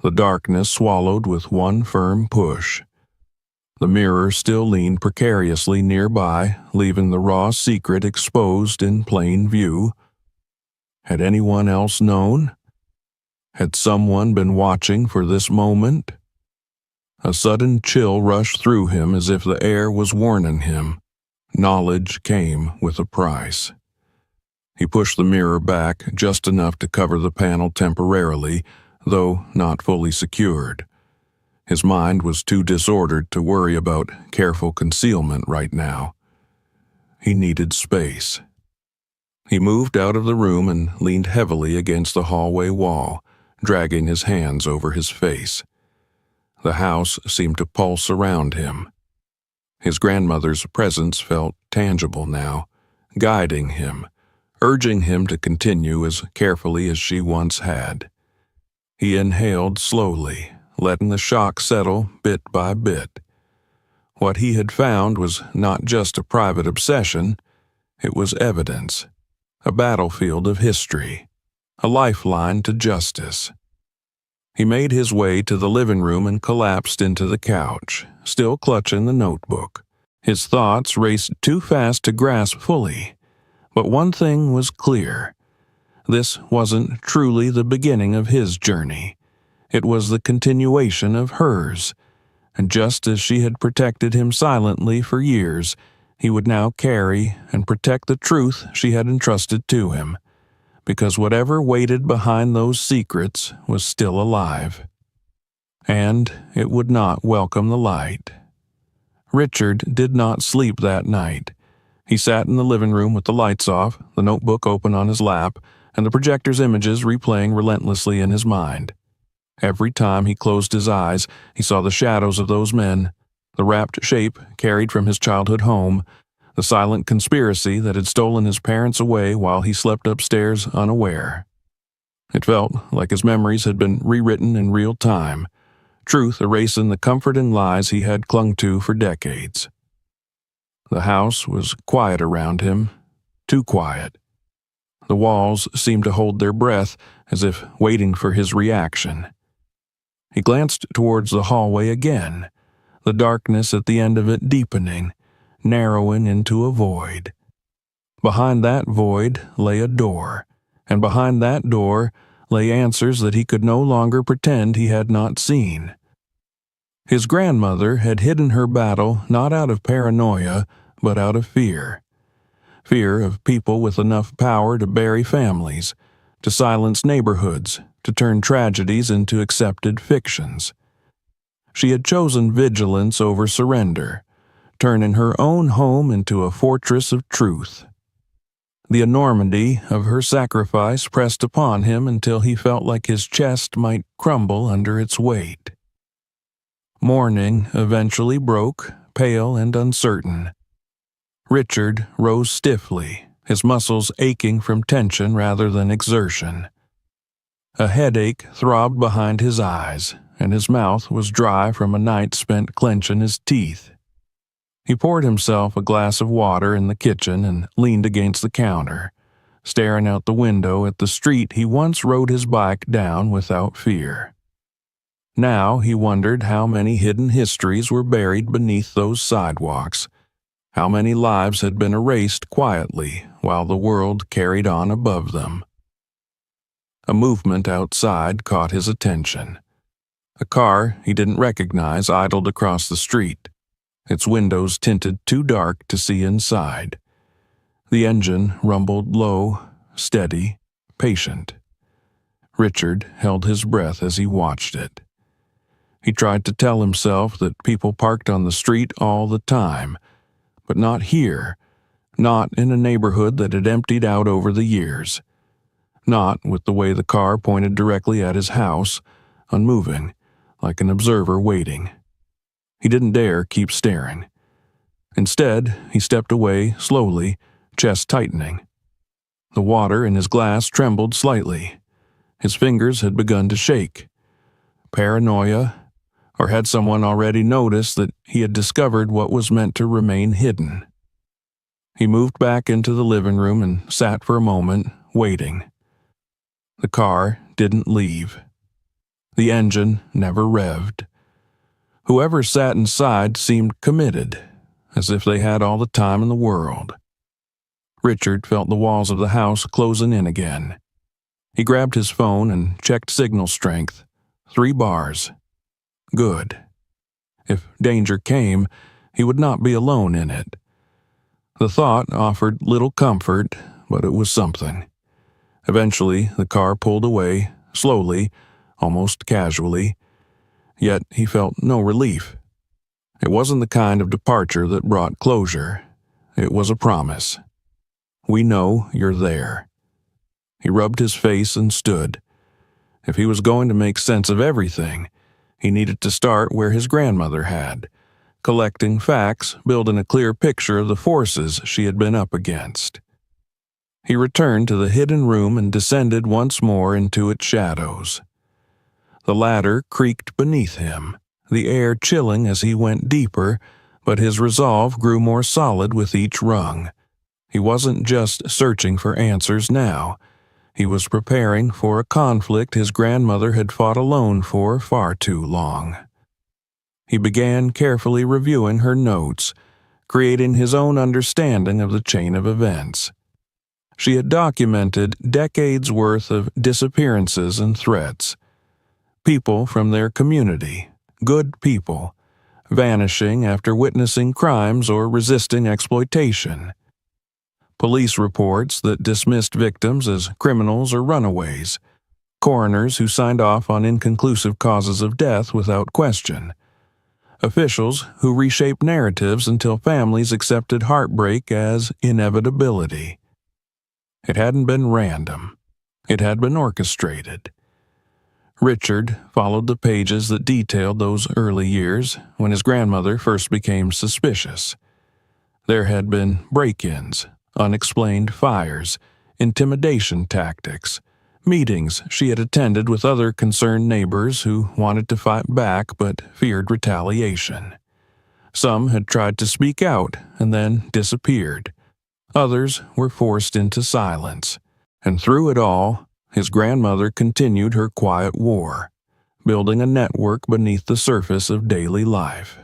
the darkness swallowed with one firm push. The mirror still leaned precariously nearby, leaving the raw secret exposed in plain view. Had anyone else known? Had someone been watching for this moment? A sudden chill rushed through him as if the air was warning him. Knowledge came with a price. He pushed the mirror back just enough to cover the panel temporarily, though not fully secured. His mind was too disordered to worry about careful concealment right now. He needed space. He moved out of the room and leaned heavily against the hallway wall, dragging his hands over his face. The house seemed to pulse around him. His grandmother's presence felt tangible now, guiding him, urging him to continue as carefully as she once had. He inhaled slowly, letting the shock settle bit by bit. What he had found was not just a private obsession, it was evidence, a battlefield of history, a lifeline to justice. He made his way to the living room and collapsed into the couch, still clutching the notebook. His thoughts raced too fast to grasp fully, but one thing was clear. This wasn't truly the beginning of his journey. It was the continuation of hers, and just as she had protected him silently for years, he would now carry and protect the truth she had entrusted to him, because whatever waited behind those secrets was still alive. And it would not welcome the light. Richard did not sleep that night. He sat in the living room with the lights off, the notebook open on his lap, and the projector's images replaying relentlessly in his mind. Every time he closed his eyes, he saw the shadows of those men, the wrapped shape carried from his childhood home, the silent conspiracy that had stolen his parents away while he slept upstairs unaware. It felt like his memories had been rewritten in real time, truth erasing the comfort and lies he had clung to for decades. The house was quiet around him, too quiet. The walls seemed to hold their breath, as if waiting for his reaction. He glanced towards the hallway again, the darkness at the end of it deepening, narrowing into a void. Behind that void lay a door, and behind that door lay answers that he could no longer pretend he had not seen. His grandmother had hidden her battle not out of paranoia, but out of fear. Fear of people with enough power to bury families, to silence neighborhoods, to turn tragedies into accepted fictions. She had chosen vigilance over surrender, turning her own home into a fortress of truth. The enormity of her sacrifice pressed upon him until he felt like his chest might crumble under its weight. Morning eventually broke, pale and uncertain. Richard rose stiffly, his muscles aching from tension rather than exertion. A headache throbbed behind his eyes, and his mouth was dry from a night spent clenching his teeth. He poured himself a glass of water in the kitchen and leaned against the counter, staring out the window at the street he once rode his bike down without fear. Now he wondered how many hidden histories were buried beneath those sidewalks, how many lives had been erased quietly while the world carried on above them. A movement outside caught his attention. A car he didn't recognize idled across the street, its windows tinted too dark to see inside. The engine rumbled low, steady, patient. Richard held his breath as he watched it. He tried to tell himself that people parked on the street all the time, but not here, not in a neighborhood that had emptied out over the years, not with the way the car pointed directly at his house, unmoving, like an observer waiting. He didn't dare keep staring. Instead, he stepped away slowly, chest tightening. The water in his glass trembled slightly. His fingers had begun to shake. Paranoia? Or had someone already noticed that he had discovered what was meant to remain hidden? He moved back into the living room and sat for a moment, waiting. The car didn't leave. The engine never revved. Whoever sat inside seemed committed, as if they had all the time in the world. Richard felt the walls of the house closing in again. He grabbed his phone and checked signal strength. 3 bars. Good. If danger came, he would not be alone in it. The thought offered little comfort, but it was something. Eventually, the car pulled away, slowly, almost casually. Yet he felt no relief. It wasn't the kind of departure that brought closure. It was a promise. We know you're there. He rubbed his face and stood. If he was going to make sense of everything, he needed to start where his grandmother had, collecting facts, building a clear picture of the forces she had been up against. He returned to the hidden room and descended once more into its shadows. The ladder creaked beneath him, the air chilling as he went deeper, but his resolve grew more solid with each rung. He wasn't just searching for answers now. He was preparing for a conflict his grandmother had fought alone for far too long. He began carefully reviewing her notes, creating his own understanding of the chain of events. She had documented decades' worth of disappearances and threats. People from their community, good people, vanishing after witnessing crimes or resisting exploitation. Police reports that dismissed victims as criminals or runaways. Coroners who signed off on inconclusive causes of death without question. Officials who reshaped narratives until families accepted heartbreak as inevitability. It hadn't been random. It had been orchestrated. Richard followed the pages that detailed those early years when his grandmother first became suspicious. There had been break-ins, unexplained fires, intimidation tactics, meetings she had attended with other concerned neighbors who wanted to fight back but feared retaliation. Some had tried to speak out and then disappeared. Others were forced into silence. And through it all, his grandmother continued her quiet war, building a network beneath the surface of daily life.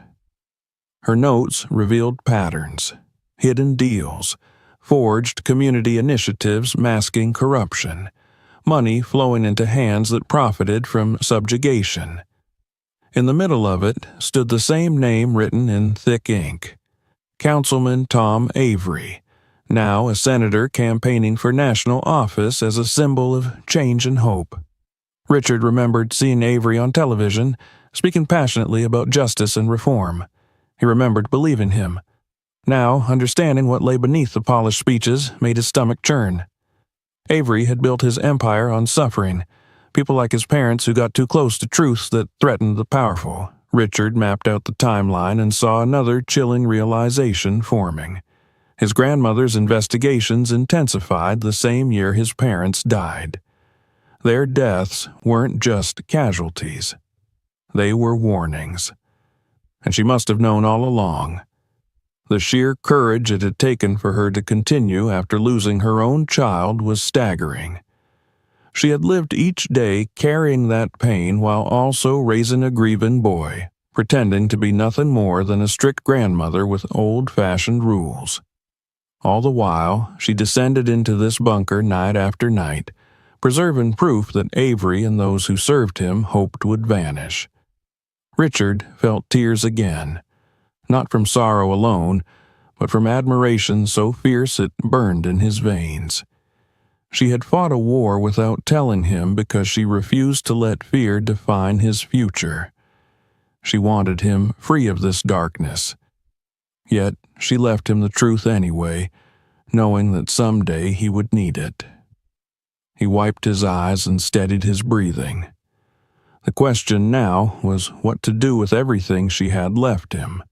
Her notes revealed patterns, hidden deals, forged community initiatives masking corruption, money flowing into hands that profited from subjugation. In the middle of it stood the same name written in thick ink, Councilman Tom Avery, now a senator campaigning for national office as a symbol of change and hope. Richard remembered seeing Avery on television, speaking passionately about justice and reform. He remembered believing him. Now, understanding what lay beneath the polished speeches made his stomach churn. Avery had built his empire on suffering, people like his parents who got too close to truths that threatened the powerful. Richard mapped out the timeline and saw another chilling realization forming. His grandmother's investigations intensified the same year his parents died. Their deaths weren't just casualties. They were warnings. And she must have known all along. The sheer courage it had taken for her to continue after losing her own child was staggering. She had lived each day carrying that pain while also raising a grieving boy, pretending to be nothing more than a strict grandmother with old-fashioned rules. All the while, she descended into this bunker night after night, preserving proof that Avery and those who served him hoped would vanish. Richard felt tears again, not from sorrow alone, but from admiration so fierce it burned in his veins. She had fought a war without telling him because she refused to let fear define his future. She wanted him free of this darkness. Yet she left him the truth anyway, knowing that someday he would need it. He wiped his eyes and steadied his breathing. The question now was what to do with everything she had left him.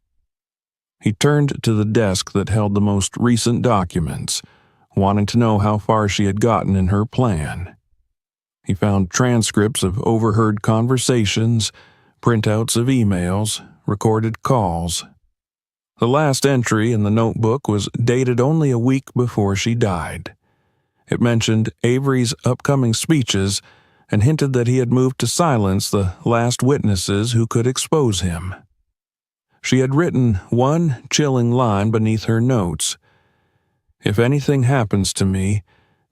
He turned to the desk that held the most recent documents, wanting to know how far she had gotten in her plan. He found transcripts of overheard conversations, printouts of emails, recorded calls. The last entry in the notebook was dated only a week before she died. It mentioned Avery's upcoming speeches and hinted that he had moved to silence the last witnesses who could expose him. She had written one chilling line beneath her notes. "If anything happens to me,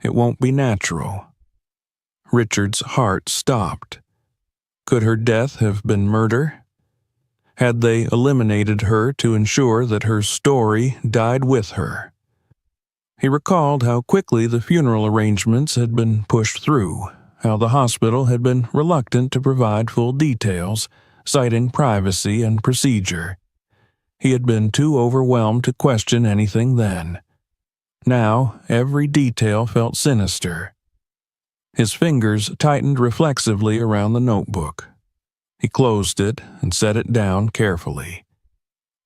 it won't be natural." Richard's heart stopped. Could her death have been murder? Had they eliminated her to ensure that her story died with her? He recalled how quickly the funeral arrangements had been pushed through, how the hospital had been reluctant to provide full details, citing privacy and procedure. He had been too overwhelmed to question anything then. Now, every detail felt sinister. His fingers tightened reflexively around the notebook. He closed it and set it down carefully.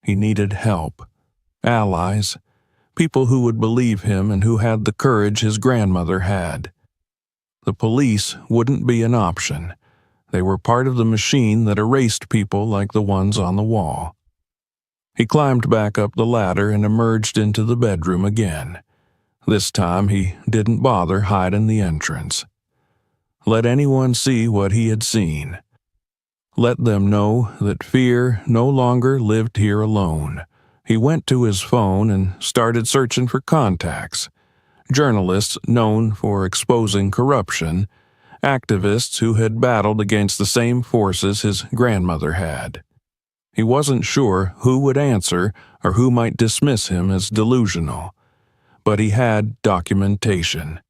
He needed help, allies, people who would believe him and who had the courage his grandmother had. The police wouldn't be an option. They were part of the machine that erased people like the ones on the wall. He climbed back up the ladder and emerged into the bedroom again. This time he didn't bother hiding the entrance. Let anyone see what he had seen. Let them know that fear no longer lived here alone. He went to his phone and started searching for contacts. Journalists known for exposing corruption, activists who had battled against the same forces his grandmother had. He wasn't sure who would answer or who might dismiss him as delusional, but he had documentation.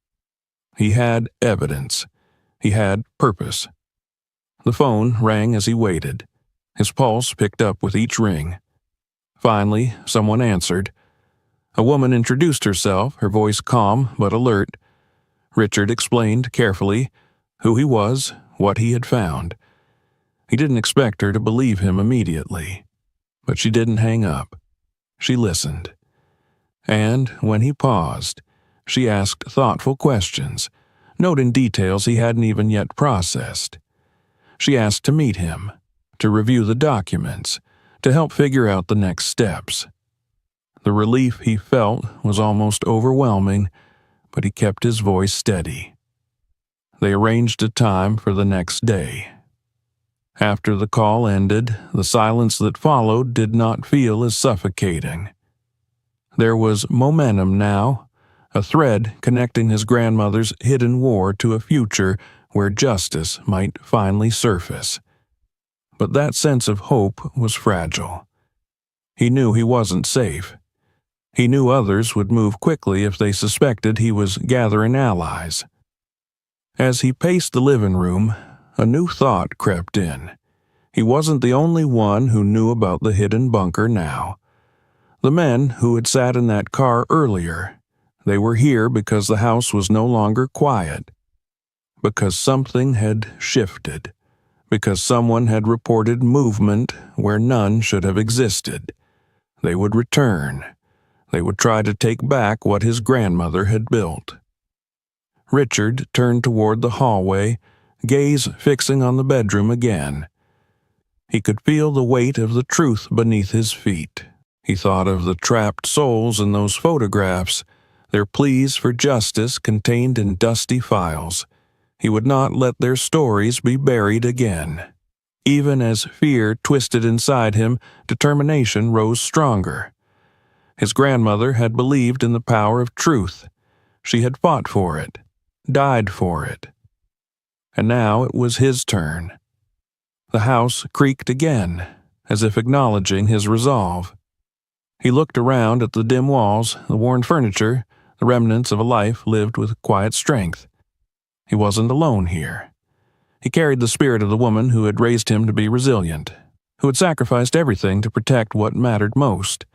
He had evidence. He had purpose. The phone rang as he waited. His pulse picked up with each ring. Finally, someone answered. A woman introduced herself, her voice calm but alert. Richard explained carefully who he was, what he had found. He didn't expect her to believe him immediately, but she didn't hang up. She listened. And when he paused, she asked thoughtful questions, noting details he hadn't even yet processed. She asked to meet him, to review the documents, to help figure out the next steps. The relief he felt was almost overwhelming, but he kept his voice steady. They arranged a time for the next day. After the call ended, the silence that followed did not feel as suffocating. There was momentum now, a thread connecting his grandmother's hidden war to a future where justice might finally surface. But that sense of hope was fragile. He knew he wasn't safe. He knew others would move quickly if they suspected he was gathering allies. As he paced the living room, a new thought crept in. He wasn't the only one who knew about the hidden bunker now. The men who had sat in that car earlier, they were here because the house was no longer quiet. Because something had shifted. Because someone had reported movement where none should have existed. They would return. They would try to take back what his grandmother had built. Richard turned toward the hallway, gaze fixing on the bedroom again. He could feel the weight of the truth beneath his feet. He thought of the trapped souls in those photographs, their pleas for justice contained in dusty files. He would not let their stories be buried again. Even as fear twisted inside him, determination rose stronger. His grandmother had believed in the power of truth. She had fought for it, died for it. And now it was his turn. The house creaked again, as if acknowledging his resolve. He looked around at the dim walls, the worn furniture, the remnants of a life lived with quiet strength. He wasn't alone here. He carried the spirit of the woman who had raised him to be resilient, who had sacrificed everything to protect what mattered most.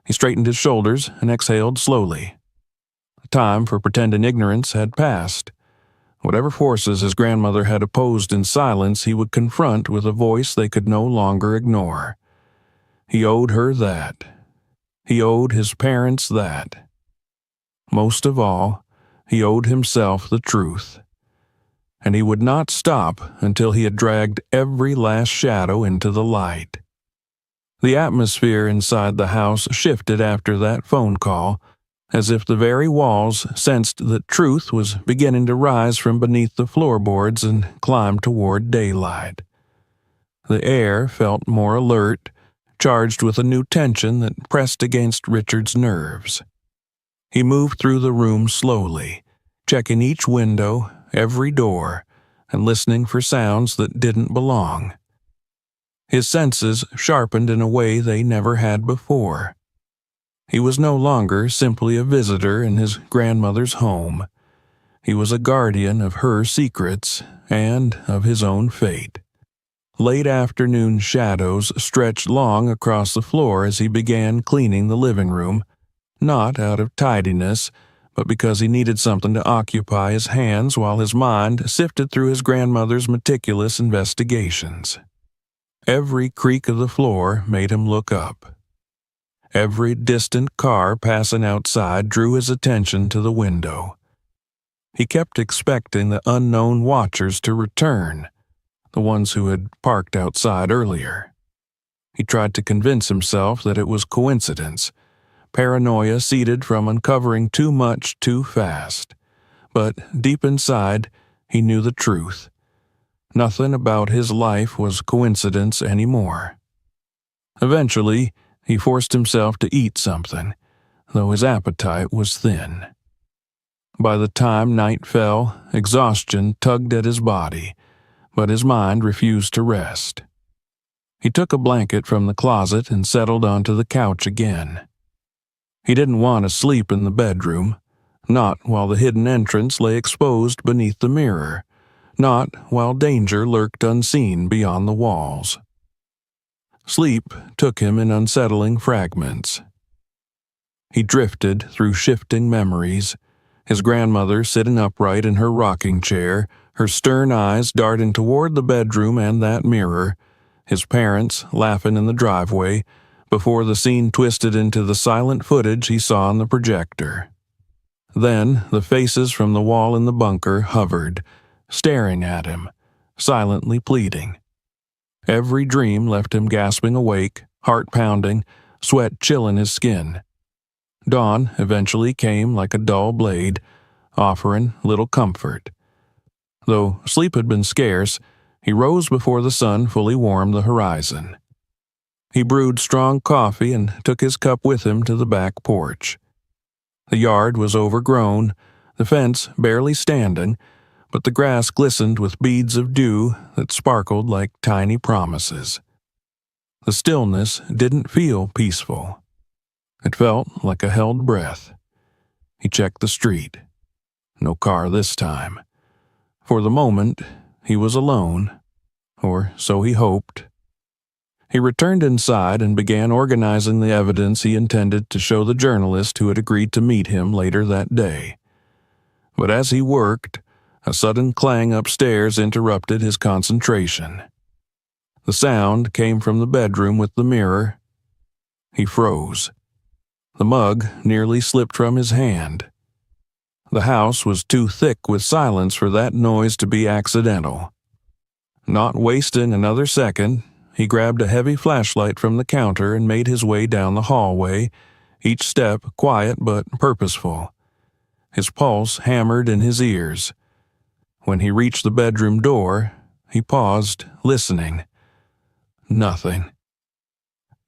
He straightened his shoulders and exhaled slowly. The time for pretending ignorance had passed. Whatever forces his grandmother had opposed in silence, he would confront with a voice they could no longer ignore. He owed her that. He owed his parents that. Most of all, he owed himself the truth. And he would not stop until he had dragged every last shadow into the light. The atmosphere inside the house shifted after that phone call, as if the very walls sensed that truth was beginning to rise from beneath the floorboards and climb toward daylight. The air felt more alert, charged with a new tension that pressed against Richard's nerves. He moved through the room slowly, checking each window, every door, and listening for sounds that didn't belong. His senses sharpened in a way they never had before. He was no longer simply a visitor in his grandmother's home. He was a guardian of her secrets and of his own fate. Late afternoon shadows stretched long across the floor as he began cleaning the living room, not out of tidiness, but because he needed something to occupy his hands while his mind sifted through his grandmother's meticulous investigations. Every creak of the floor made him look up. Every distant car passing outside drew his attention to the window. He kept expecting the unknown watchers to return, the ones who had parked outside earlier. He tried to convince himself that it was coincidence, paranoia seeded from uncovering too much too fast. But deep inside, he knew the truth. Nothing about his life was coincidence anymore. Eventually, he forced himself to eat something, though his appetite was thin. By the time night fell, exhaustion tugged at his body, but his mind refused to rest. He took a blanket from the closet and settled onto the couch again. He didn't want to sleep in the bedroom, not while the hidden entrance lay exposed beneath the mirror, not while danger lurked unseen beyond the walls. Sleep took him in unsettling fragments. He drifted through shifting memories, his grandmother sitting upright in her rocking chair, her stern eyes darting toward the bedroom and that mirror, his parents laughing in the driveway, before the scene twisted into the silent footage he saw on the projector. Then the faces from the wall in the bunker hovered, staring at him, silently pleading. Every dream left him gasping awake, heart pounding, sweat chilling his skin. Dawn eventually came like a dull blade, offering little comfort. Though sleep had been scarce, he rose before the sun fully warmed the horizon. He brewed strong coffee and took his cup with him to the back porch. The yard was overgrown, the fence barely standing, but the grass glistened with beads of dew that sparkled like tiny promises. The stillness didn't feel peaceful. It felt like a held breath. He checked the street. No car this time. For the moment, he was alone, or so he hoped. He returned inside and began organizing the evidence he intended to show the journalist who had agreed to meet him later that day. But as he worked, a sudden clang upstairs interrupted his concentration. The sound came from the bedroom with the mirror. He froze. The mug nearly slipped from his hand. The house was too thick with silence for that noise to be accidental. Not wasting another second, he grabbed a heavy flashlight from the counter and made his way down the hallway, each step quiet but purposeful. His pulse hammered in his ears. When he reached the bedroom door, he paused, listening. Nothing.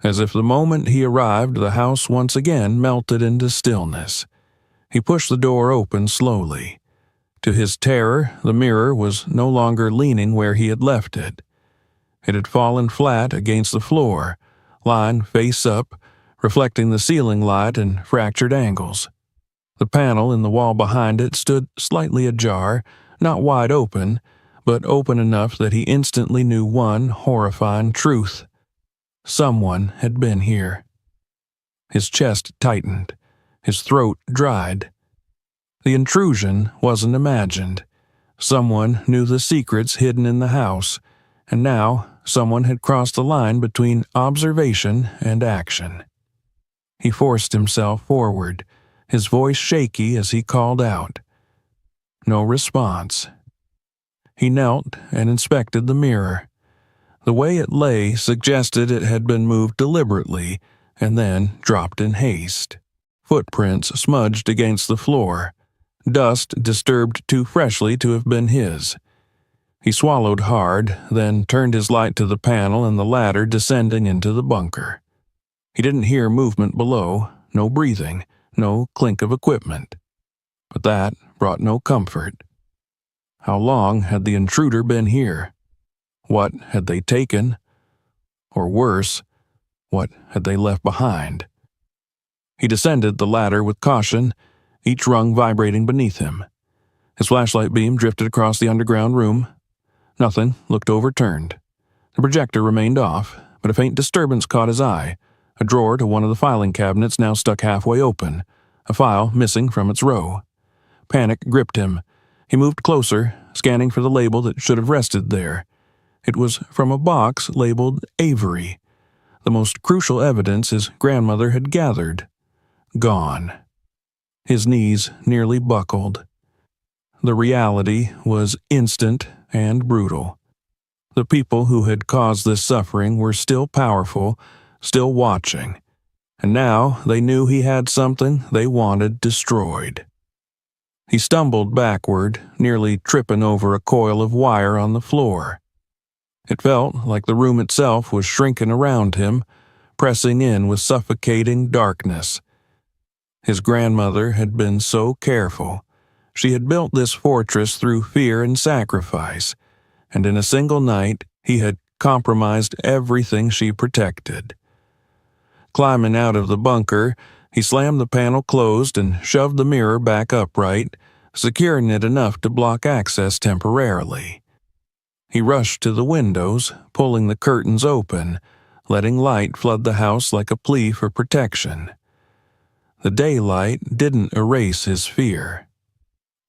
As if the moment he arrived, the house once again melted into stillness. He pushed the door open slowly. To his terror, the mirror was no longer leaning where he had left it. It had fallen flat against the floor, lying face up, reflecting the ceiling light in fractured angles. The panel in the wall behind it stood slightly ajar, not wide open, but open enough that he instantly knew one horrifying truth. Someone had been here. His chest tightened. His throat dried. The intrusion wasn't imagined. Someone knew the secrets hidden in the house, and now someone had crossed the line between observation and action. He forced himself forward, his voice shaky as he called out. No response. He knelt and inspected the mirror. The way it lay suggested it had been moved deliberately and then dropped in haste. Footprints smudged against the floor, dust disturbed too freshly to have been his. He swallowed hard, then turned his light to the panel and the ladder descending into the bunker. He didn't hear movement below, no breathing, no clink of equipment. But that brought no comfort. How long had the intruder been here? What had they taken? Or worse, what had they left behind? He descended the ladder with caution, each rung vibrating beneath him. His flashlight beam drifted across the underground room. Nothing looked overturned. The projector remained off, but a faint disturbance caught his eye. A drawer to one of the filing cabinets now stuck halfway open, a file missing from its row. Panic gripped him. He moved closer, scanning for the label that should have rested there. It was from a box labeled Avery, the most crucial evidence his grandmother had gathered. Gone. His knees nearly buckled. The reality was instant and brutal. The people who had caused this suffering were still powerful, still watching, and now they knew he had something they wanted destroyed. He stumbled backward, nearly tripping over a coil of wire on the floor. It felt like the room itself was shrinking around him, pressing in with suffocating darkness. His grandmother had been so careful. She had built this fortress through fear and sacrifice, and in a single night he had compromised everything she protected. Climbing out of the bunker, he slammed the panel closed and shoved the mirror back upright, securing it enough to block access temporarily. He rushed to the windows, pulling the curtains open, letting light flood the house like a plea for protection. The daylight didn't erase his fear.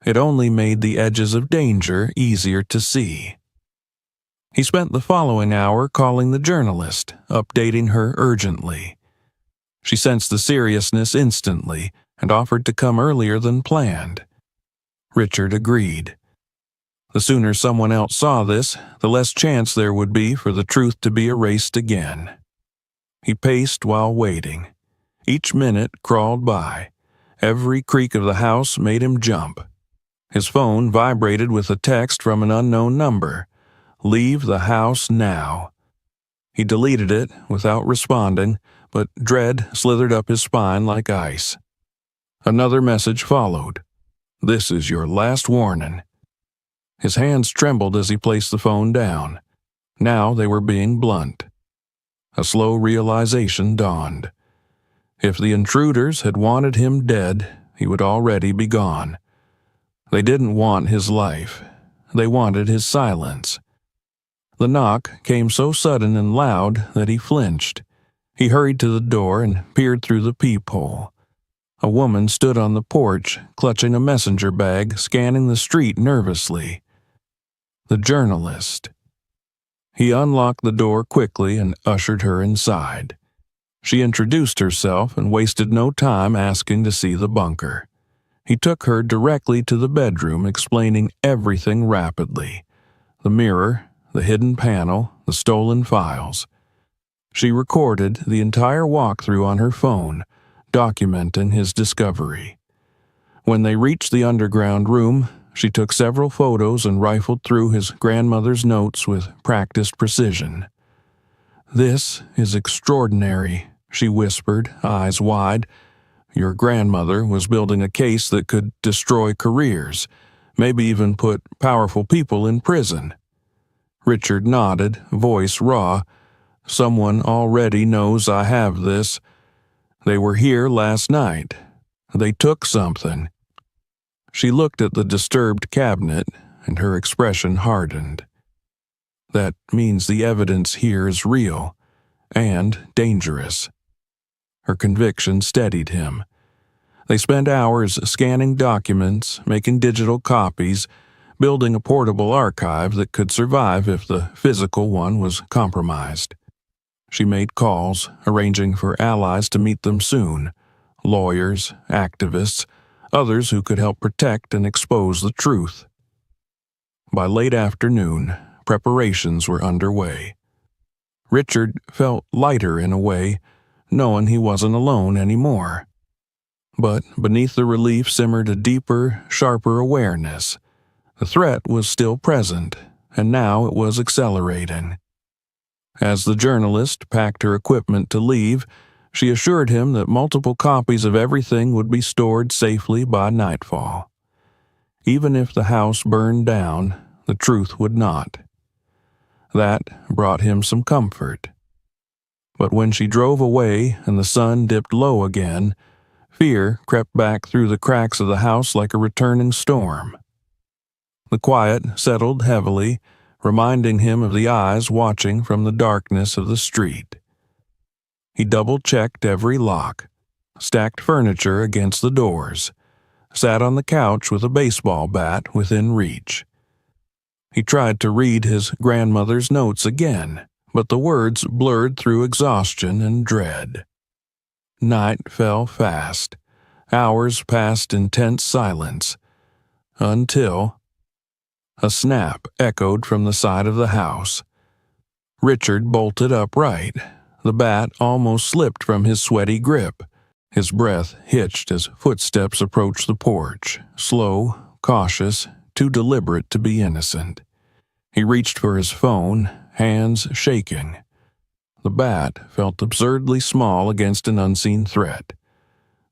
It only made the edges of danger easier to see. He spent the following hour calling the journalist, updating her urgently. She sensed the seriousness instantly and offered to come earlier than planned. Richard agreed. The sooner someone else saw this, the less chance there would be for the truth to be erased again. He paced while waiting. Each minute crawled by. Every creak of the house made him jump. His phone vibrated with a text from an unknown number. "Leave the house now." He deleted it without responding, but dread slithered up his spine like ice. Another message followed. "This is your last warning." His hands trembled as he placed the phone down. Now they were being blunt. A slow realization dawned. If the intruders had wanted him dead, he would already be gone. They didn't want his life. They wanted his silence. The knock came so sudden and loud that he flinched. He hurried to the door and peered through the peephole. A woman stood on the porch, clutching a messenger bag, scanning the street nervously. The journalist. He unlocked the door quickly and ushered her inside. She introduced herself and wasted no time asking to see the bunker. He took her directly to the bedroom, explaining everything rapidly: the mirror, the hidden panel, the stolen files. She recorded the entire walkthrough on her phone, documenting his discovery. When they reached the underground room, she took several photos and rifled through his grandmother's notes with practiced precision. "This is extraordinary," she whispered, eyes wide. "Your grandmother was building a case that could destroy careers, maybe even put powerful people in prison." Richard nodded, voice raw. "Someone already knows I have this. They were here last night. They took something." She looked at the disturbed cabinet, and her expression hardened. "That means the evidence here is real and dangerous." Her conviction steadied him. They spent hours scanning documents, making digital copies, building a portable archive that could survive if the physical one was compromised. She made calls, arranging for allies to meet them soon: lawyers, activists, others who could help protect and expose the truth. By late afternoon, preparations were underway. Richard felt lighter in a way, knowing he wasn't alone anymore. But beneath the relief simmered a deeper, sharper awareness. The threat was still present, and now it was accelerating. As the journalist packed her equipment to leave, she assured him that multiple copies of everything would be stored safely by nightfall. Even if the house burned down, the truth would not. That brought him some comfort. But when she drove away and the sun dipped low again, fear crept back through the cracks of the house like a returning storm. The quiet settled heavily, reminding him of the eyes watching from the darkness of the street. He double-checked every lock, stacked furniture against the doors, sat on the couch with a baseball bat within reach. He tried to read his grandmother's notes again, but the words blurred through exhaustion and dread. Night fell fast. Hours passed in tense silence, until a snap echoed from the side of the house. Richard bolted upright. The bat almost slipped from his sweaty grip. His breath hitched as footsteps approached the porch, slow, cautious, too deliberate to be innocent. He reached for his phone, hands shaking. The bat felt absurdly small against an unseen threat.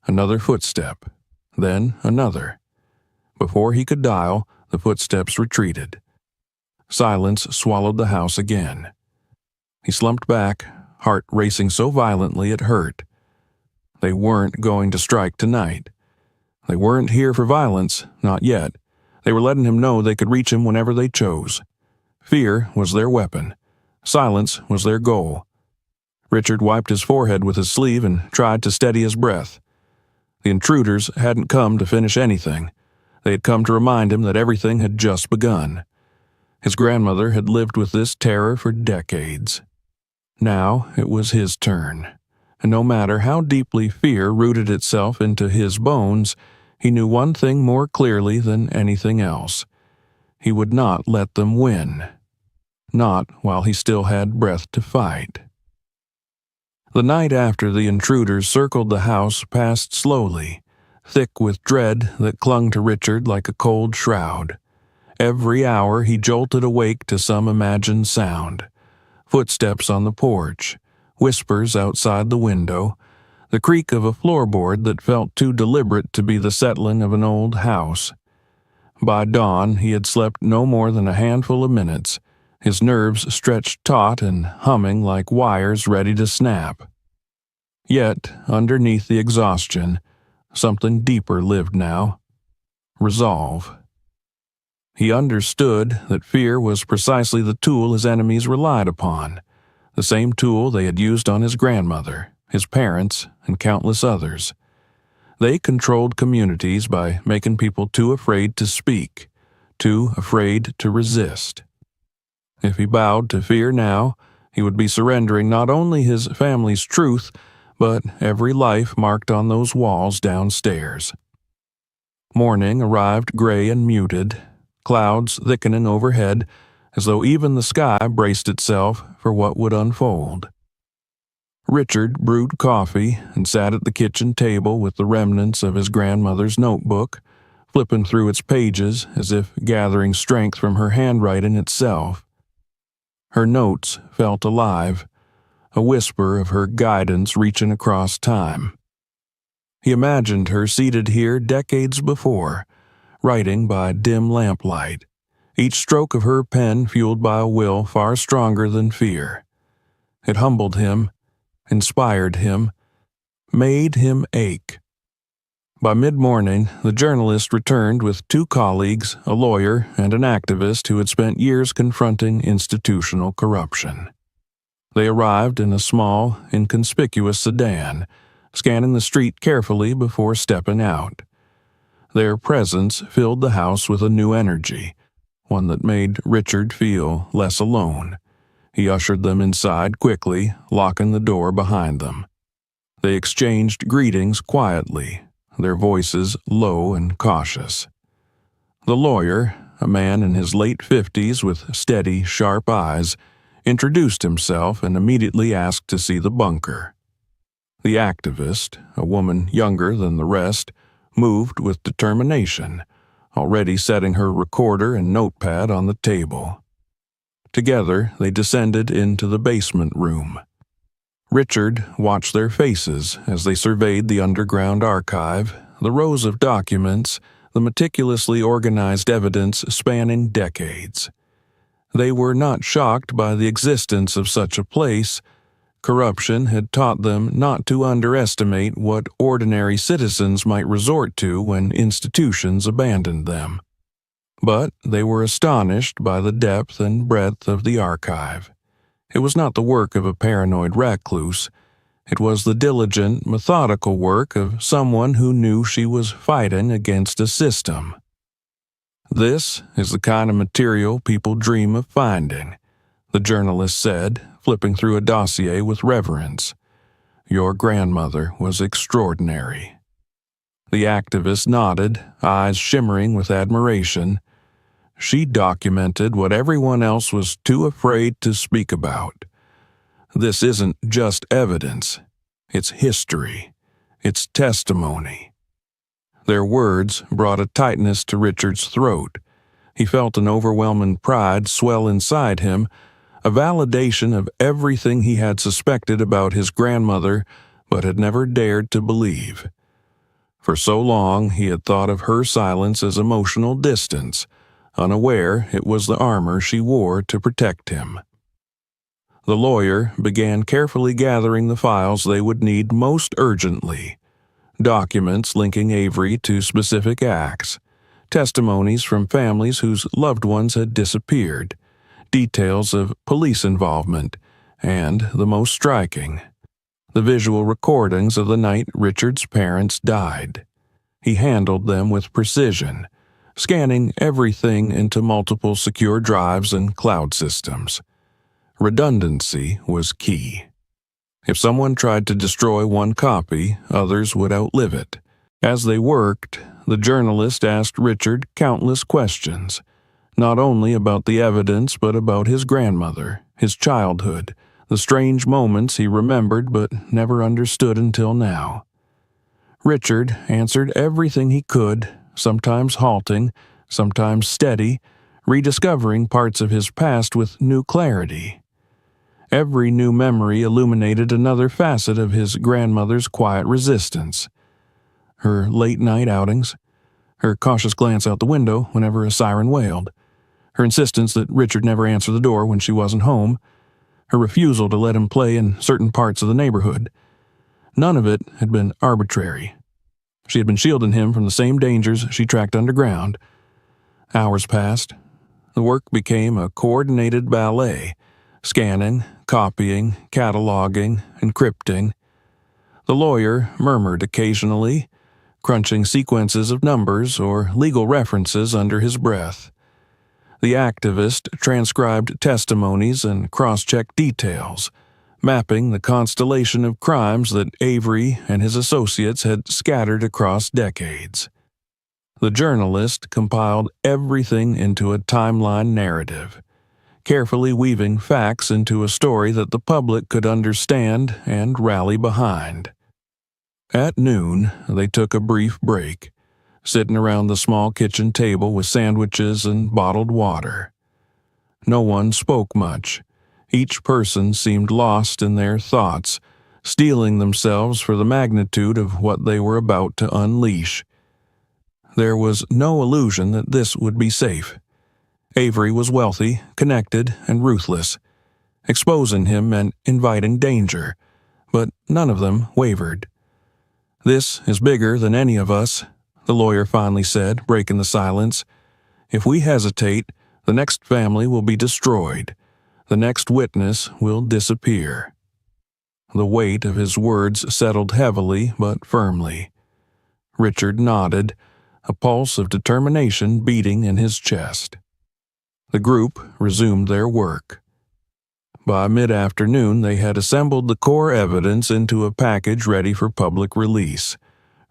Another footstep, then another. Before he could dial, the footsteps retreated. Silence swallowed the house again. He slumped back, heart racing so violently it hurt. They weren't going to strike tonight. They weren't here for violence, not yet. They were letting him know they could reach him whenever they chose. Fear was their weapon. Silence was their goal. Richard wiped his forehead with his sleeve and tried to steady his breath. The intruders hadn't come to finish anything. They had come to remind him that everything had just begun. His grandmother had lived with this terror for decades. Now it was his turn, and no matter how deeply fear rooted itself into his bones, he knew one thing more clearly than anything else. He would not let them win. Not while he still had breath to fight. The night after the intruders circled the house passed slowly, thick with dread that clung to Richard like a cold shroud. Every hour he jolted awake to some imagined sound. Footsteps on the porch, whispers outside the window, the creak of a floorboard that felt too deliberate to be the settling of an old house. By dawn he had slept no more than a handful of minutes, his nerves stretched taut and humming like wires ready to snap. Yet, underneath the exhaustion, something deeper lived now: resolve. He understood that fear was precisely the tool his enemies relied upon, the same tool they had used on his grandmother, his parents, and countless others. They controlled communities by making people too afraid to speak, too afraid to resist. If he bowed to fear now, he would be surrendering not only his family's truth, but every life marked on those walls downstairs. Morning arrived gray and muted, clouds thickening overhead, as though even the sky braced itself for what would unfold. Richard brewed coffee and sat at the kitchen table with the remnants of his grandmother's notebook, flipping through its pages as if gathering strength from her handwriting itself. Her notes felt alive, a whisper of her guidance reaching across time. He imagined her seated here decades before, writing by dim lamplight, each stroke of her pen fueled by a will far stronger than fear. It humbled him, inspired him, made him ache. By mid-morning, the journalist returned with 2 colleagues, a lawyer, and an activist who had spent years confronting institutional corruption. They arrived in a small, inconspicuous sedan, scanning the street carefully before stepping out. Their presence filled the house with a new energy, one that made Richard feel less alone. He ushered them inside quickly, locking the door behind them. They exchanged greetings quietly, their voices low and cautious. The lawyer, a man in his late 50s with steady, sharp eyes, introduced himself and immediately asked to see the bunker. The activist, a woman younger than the rest, moved with determination, already setting her recorder and notepad on the table. Together, they descended into the basement room. Richard watched their faces as they surveyed the underground archive, the rows of documents, the meticulously organized evidence spanning decades. They were not shocked by the existence of such a place. Corruption had taught them not to underestimate what ordinary citizens might resort to when institutions abandoned them. But they were astonished by the depth and breadth of the archive. It was not the work of a paranoid recluse. It was the diligent, methodical work of someone who knew she was fighting against a system. "This is the kind of material people dream of finding," the journalist said, flipping through a dossier with reverence. "Your grandmother was extraordinary." The activist nodded, eyes shimmering with admiration. "She documented what everyone else was too afraid to speak about. This isn't just evidence. It's history. It's testimony." Their words brought a tightness to Richard's throat. He felt an overwhelming pride swell inside him, a validation of everything he had suspected about his grandmother but had never dared to believe. For so long he had thought of her silence as emotional distance, unaware it was the armor she wore to protect him. The lawyer began carefully gathering the files they would need most urgently: documents linking Avery to specific acts, testimonies from families whose loved ones had disappeared, details of police involvement, and, the most striking, the visual recordings of the night Richard's parents died. He handled them with precision, scanning everything into multiple secure drives and cloud systems. Redundancy was key. If someone tried to destroy one copy, others would outlive it. As they worked, the journalist asked Richard countless questions, not only about the evidence but about his grandmother, his childhood, the strange moments he remembered but never understood until now. Richard answered everything he could, sometimes halting, sometimes steady, rediscovering parts of his past with new clarity. Every new memory illuminated another facet of his grandmother's quiet resistance. Her late-night outings, her cautious glance out the window whenever a siren wailed, her insistence that Richard never answer the door when she wasn't home, her refusal to let him play in certain parts of the neighborhood. None of it had been arbitrary. She had been shielding him from the same dangers she tracked underground. Hours passed. The work became a coordinated ballet, scanning, copying, cataloging, encrypting. The lawyer murmured occasionally, crunching sequences of numbers or legal references under his breath. The activist transcribed testimonies and cross-checked details, mapping the constellation of crimes that Avery and his associates had scattered across decades. The journalist compiled everything into a timeline narrative, carefully weaving facts into a story that the public could understand and rally behind. At noon, they took a brief break, sitting around the small kitchen table with sandwiches and bottled water. No one spoke much. Each person seemed lost in their thoughts, steeling themselves for the magnitude of what they were about to unleash. There was no illusion that this would be safe. Avery was wealthy, connected, and ruthless. Exposing him meant inviting danger, but none of them wavered. "This is bigger than any of us," the lawyer finally said, breaking the silence. "If we hesitate, the next family will be destroyed. The next witness will disappear." The weight of his words settled heavily but firmly. Richard nodded, a pulse of determination beating in his chest. The group resumed their work. By mid-afternoon, they had assembled the core evidence into a package ready for public release.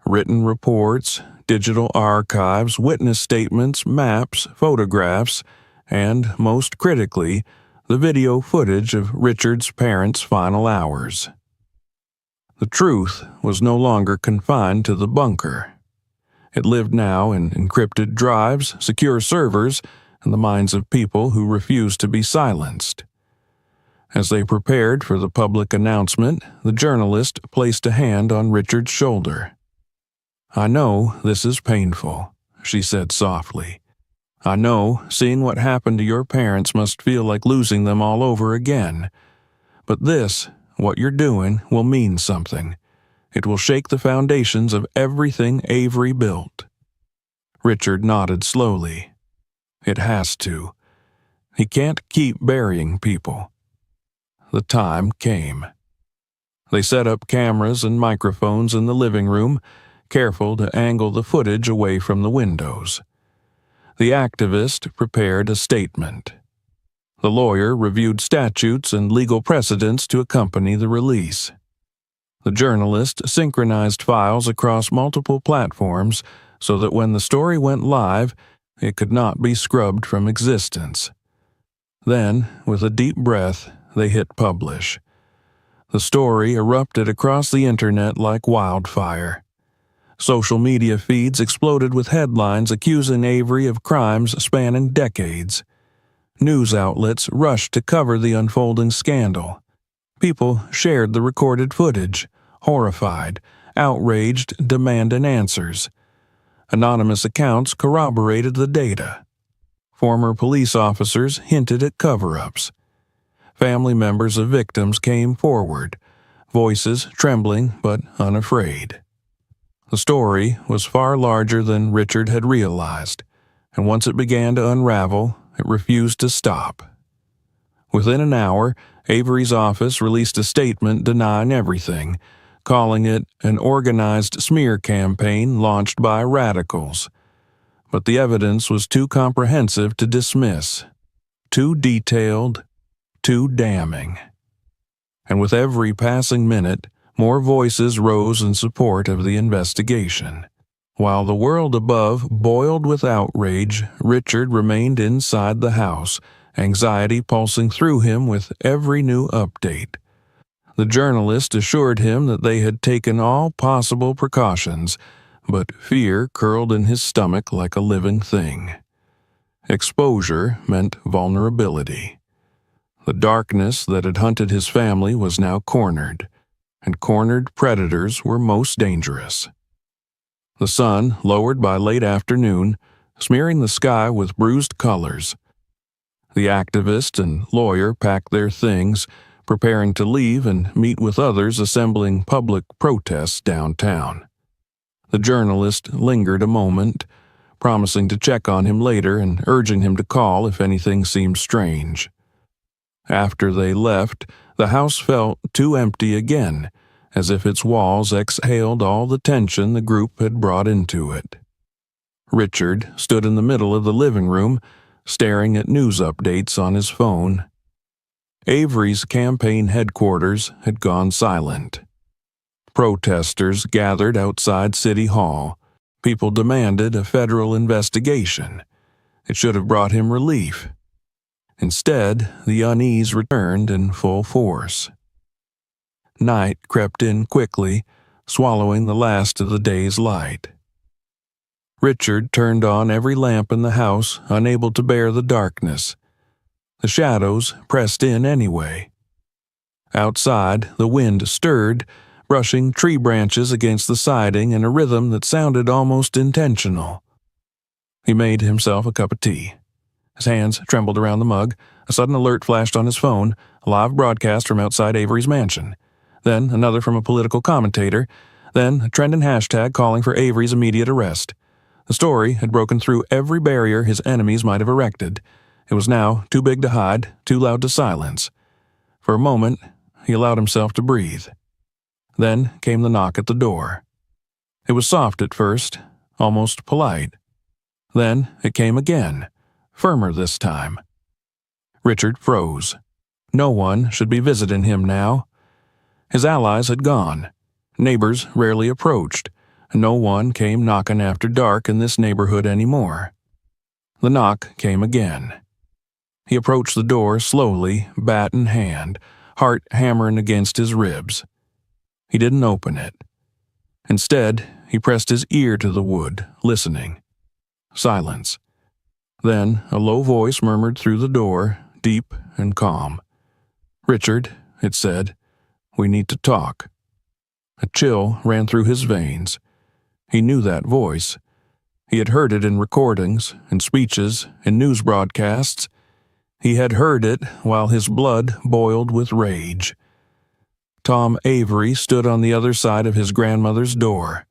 Written reports, digital archives, witness statements, maps, photographs, and, most critically, the video footage of Richard's parents' final hours. The truth was no longer confined to the bunker. It lived now in encrypted drives, secure servers, and the minds of people who refused to be silenced. As they prepared for the public announcement, the journalist placed a hand on Richard's shoulder. "I know this is painful," she said softly. "I know seeing what happened to your parents must feel like losing them all over again. But this, what you're doing, will mean something. It will shake the foundations of everything Avery built." Richard nodded slowly. "It has to. He can't keep burying people." The time came. They set up cameras and microphones in the living room, careful to angle the footage away from the windows. The activist prepared a statement. The lawyer reviewed statutes and legal precedents to accompany the release. The journalist synchronized files across multiple platforms so that when the story went live, it could not be scrubbed from existence. Then, with a deep breath, they hit publish. The story erupted across the internet like wildfire. Social media feeds exploded with headlines accusing Avery of crimes spanning decades. News outlets rushed to cover the unfolding scandal. People shared the recorded footage, horrified, outraged, demanding answers. Anonymous accounts corroborated the data. Former police officers hinted at cover-ups. Family members of victims came forward, voices trembling but unafraid. The story was far larger than Richard had realized, and once it began to unravel, it refused to stop. Within an hour, Avery's office released a statement denying everything, calling it an organized smear campaign launched by radicals. But the evidence was too comprehensive to dismiss, too detailed, too damning. And with every passing minute, more voices rose in support of the investigation. While the world above boiled with outrage, Richard remained inside the house, anxiety pulsing through him with every new update. The journalist assured him that they had taken all possible precautions, but fear curled in his stomach like a living thing. Exposure meant vulnerability. The darkness that had hunted his family was now cornered, and cornered predators were most dangerous. The sun lowered by late afternoon, smearing the sky with bruised colors. The activist and lawyer packed their things, preparing to leave and meet with others assembling public protests downtown. The journalist lingered a moment, promising to check on him later and urging him to call if anything seemed strange. After they left, the house felt too empty again, as if its walls exhaled all the tension the group had brought into it. Richard stood in the middle of the living room, staring at news updates on his phone. Avery's campaign headquarters had gone silent. Protesters gathered outside City Hall. People demanded a federal investigation. It should have brought him relief. Instead, the unease returned in full force. Night crept in quickly, swallowing the last of the day's light. Richard turned on every lamp in the house, unable to bear the darkness. The shadows pressed in anyway. Outside, the wind stirred, brushing tree branches against the siding in a rhythm that sounded almost intentional. He made himself a cup of tea. His hands trembled around the mug. A sudden alert flashed on his phone, a live broadcast from outside Avery's mansion. Then another from a political commentator. Then a trending hashtag calling for Avery's immediate arrest. The story had broken through every barrier his enemies might have erected. It was now too big to hide, too loud to silence. For a moment, he allowed himself to breathe. Then came the knock at the door. It was soft at first, almost polite. Then it came again, firmer this time. Richard froze. No one should be visiting him now. His allies had gone. Neighbors rarely approached. No one came knocking after dark in this neighborhood anymore. The knock came again. He approached the door slowly, bat in hand, heart hammering against his ribs. He didn't open it. Instead, he pressed his ear to the wood, listening. Silence. Then a low voice murmured through the door, deep and calm. "Richard," it said, "we need to talk." A chill ran through his veins. He knew that voice. He had heard it in recordings, in speeches, in news broadcasts. He had heard it while his blood boiled with rage. Tom Avery stood on the other side of his grandmother's door.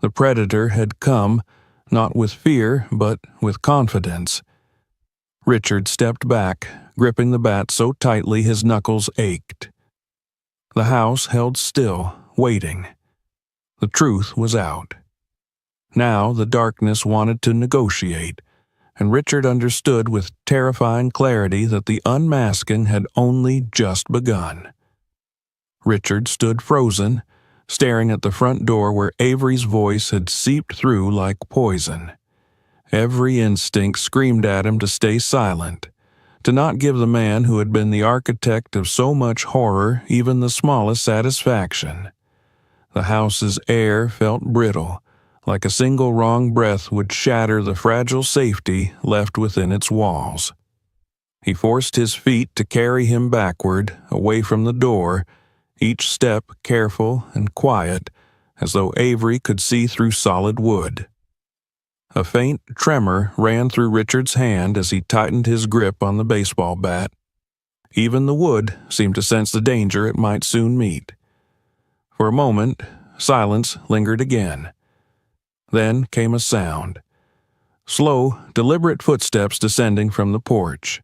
The predator had come, not with fear, but with confidence. Richard stepped back, gripping the bat so tightly his knuckles ached. The house held still, waiting. The truth was out. Now the darkness wanted to negotiate, and Richard understood with terrifying clarity that the unmasking had only just begun. Richard stood frozen, staring at the front door where Avery's voice had seeped through like poison. Every instinct screamed at him to stay silent, to not give the man who had been the architect of so much horror even the smallest satisfaction. The house's air felt brittle, like a single wrong breath would shatter the fragile safety left within its walls. He forced his feet to carry him backward, away from the door, each step careful and quiet, as though Avery could see through solid wood. A faint tremor ran through Richard's hand as he tightened his grip on the baseball bat. Even the wood seemed to sense the danger it might soon meet. For a moment, silence lingered again. Then came a sound. Slow, deliberate footsteps descending from the porch.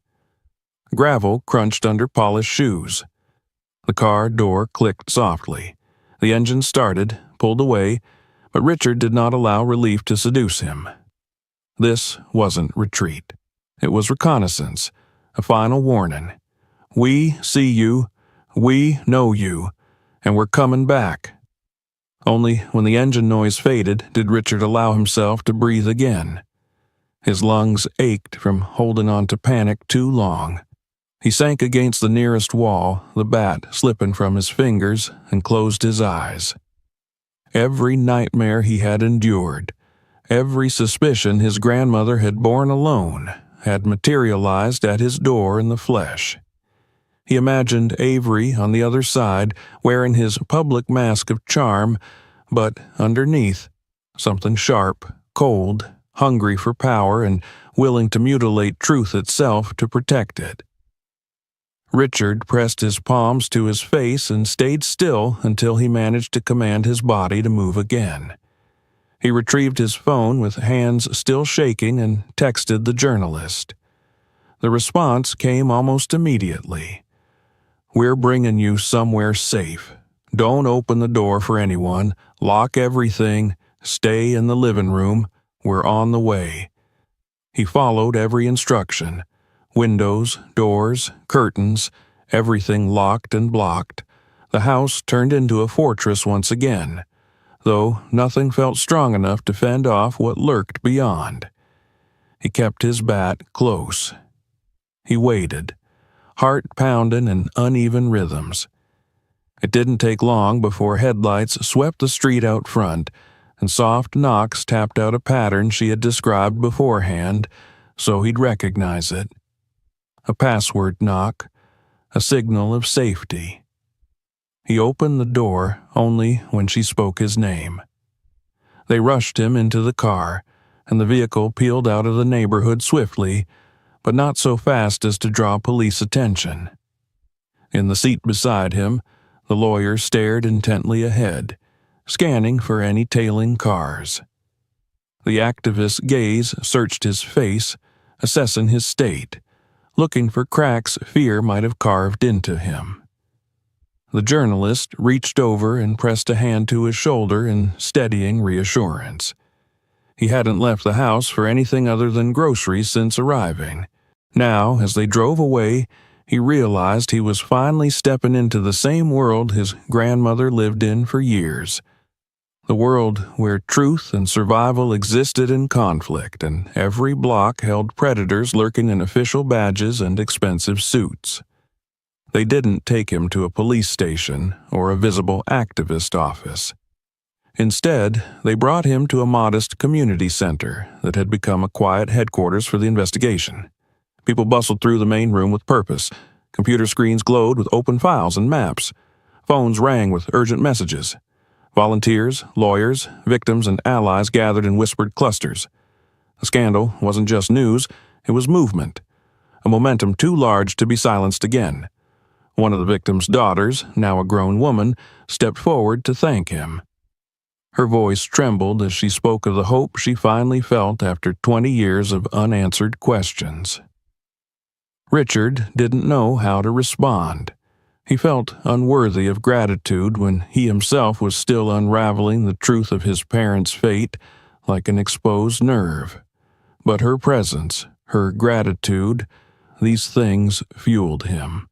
Gravel crunched under polished shoes. The car door clicked softly. The engine started, pulled away, but Richard did not allow relief to seduce him. This wasn't retreat. It was reconnaissance, a final warning. We see you, we know you, and we're coming back. Only when the engine noise faded did Richard allow himself to breathe again. His lungs ached from holding on to panic too long. He sank against the nearest wall, the bat slipping from his fingers, and closed his eyes. Every nightmare he had endured, every suspicion his grandmother had borne alone, had materialized at his door in the flesh. He imagined Avery on the other side, wearing his public mask of charm, but underneath, something sharp, cold, hungry for power, and willing to mutilate truth itself to protect it. Richard pressed his palms to his face and stayed still until he managed to command his body to move again. He retrieved his phone with hands still shaking and texted the journalist. The response came almost immediately. "We're bringing you somewhere safe. Don't open the door for anyone. Lock everything. Stay in the living room. We're on the way." He followed every instruction. Windows, doors, curtains, Everything locked and blocked, the house turned into a fortress once again, though nothing felt strong enough to fend off what lurked beyond. He kept his bat close. He waited, heart pounding in uneven rhythms. It didn't take long before headlights swept the street out front, and soft knocks tapped out a pattern she had described beforehand, so he'd recognize it. A password knock, a signal of safety. He opened the door only when she spoke his name. They rushed him into the car, and the vehicle peeled out of the neighborhood swiftly, but not so fast as to draw police attention. In the seat beside him, the lawyer stared intently ahead, scanning for any tailing cars. The activist's gaze searched his face, assessing his state, looking for cracks fear might have carved into him. The journalist reached over and pressed a hand to his shoulder in steadying reassurance. He hadn't left the house for anything other than groceries since arriving. Now, as they drove away, he realized he was finally stepping into the same world his grandmother lived in for years. The world where truth and survival existed in conflict, and every block held predators lurking in official badges and expensive suits. They didn't take him to a police station or a visible activist office. Instead, they brought him to a modest community center that had become a quiet headquarters for the investigation. People bustled through the main room with purpose. Computer screens glowed with open files and maps. Phones rang with urgent messages. Volunteers, lawyers, victims, and allies gathered in whispered clusters. The scandal wasn't just news, it was movement. A momentum too large to be silenced again. One of the victim's daughters, now a grown woman, stepped forward to thank him. Her voice trembled as she spoke of the hope she finally felt after 20 years of unanswered questions. Richard didn't know how to respond. He felt unworthy of gratitude when he himself was still unraveling the truth of his parents' fate like an exposed nerve. But her presence, her gratitude, these things fueled him.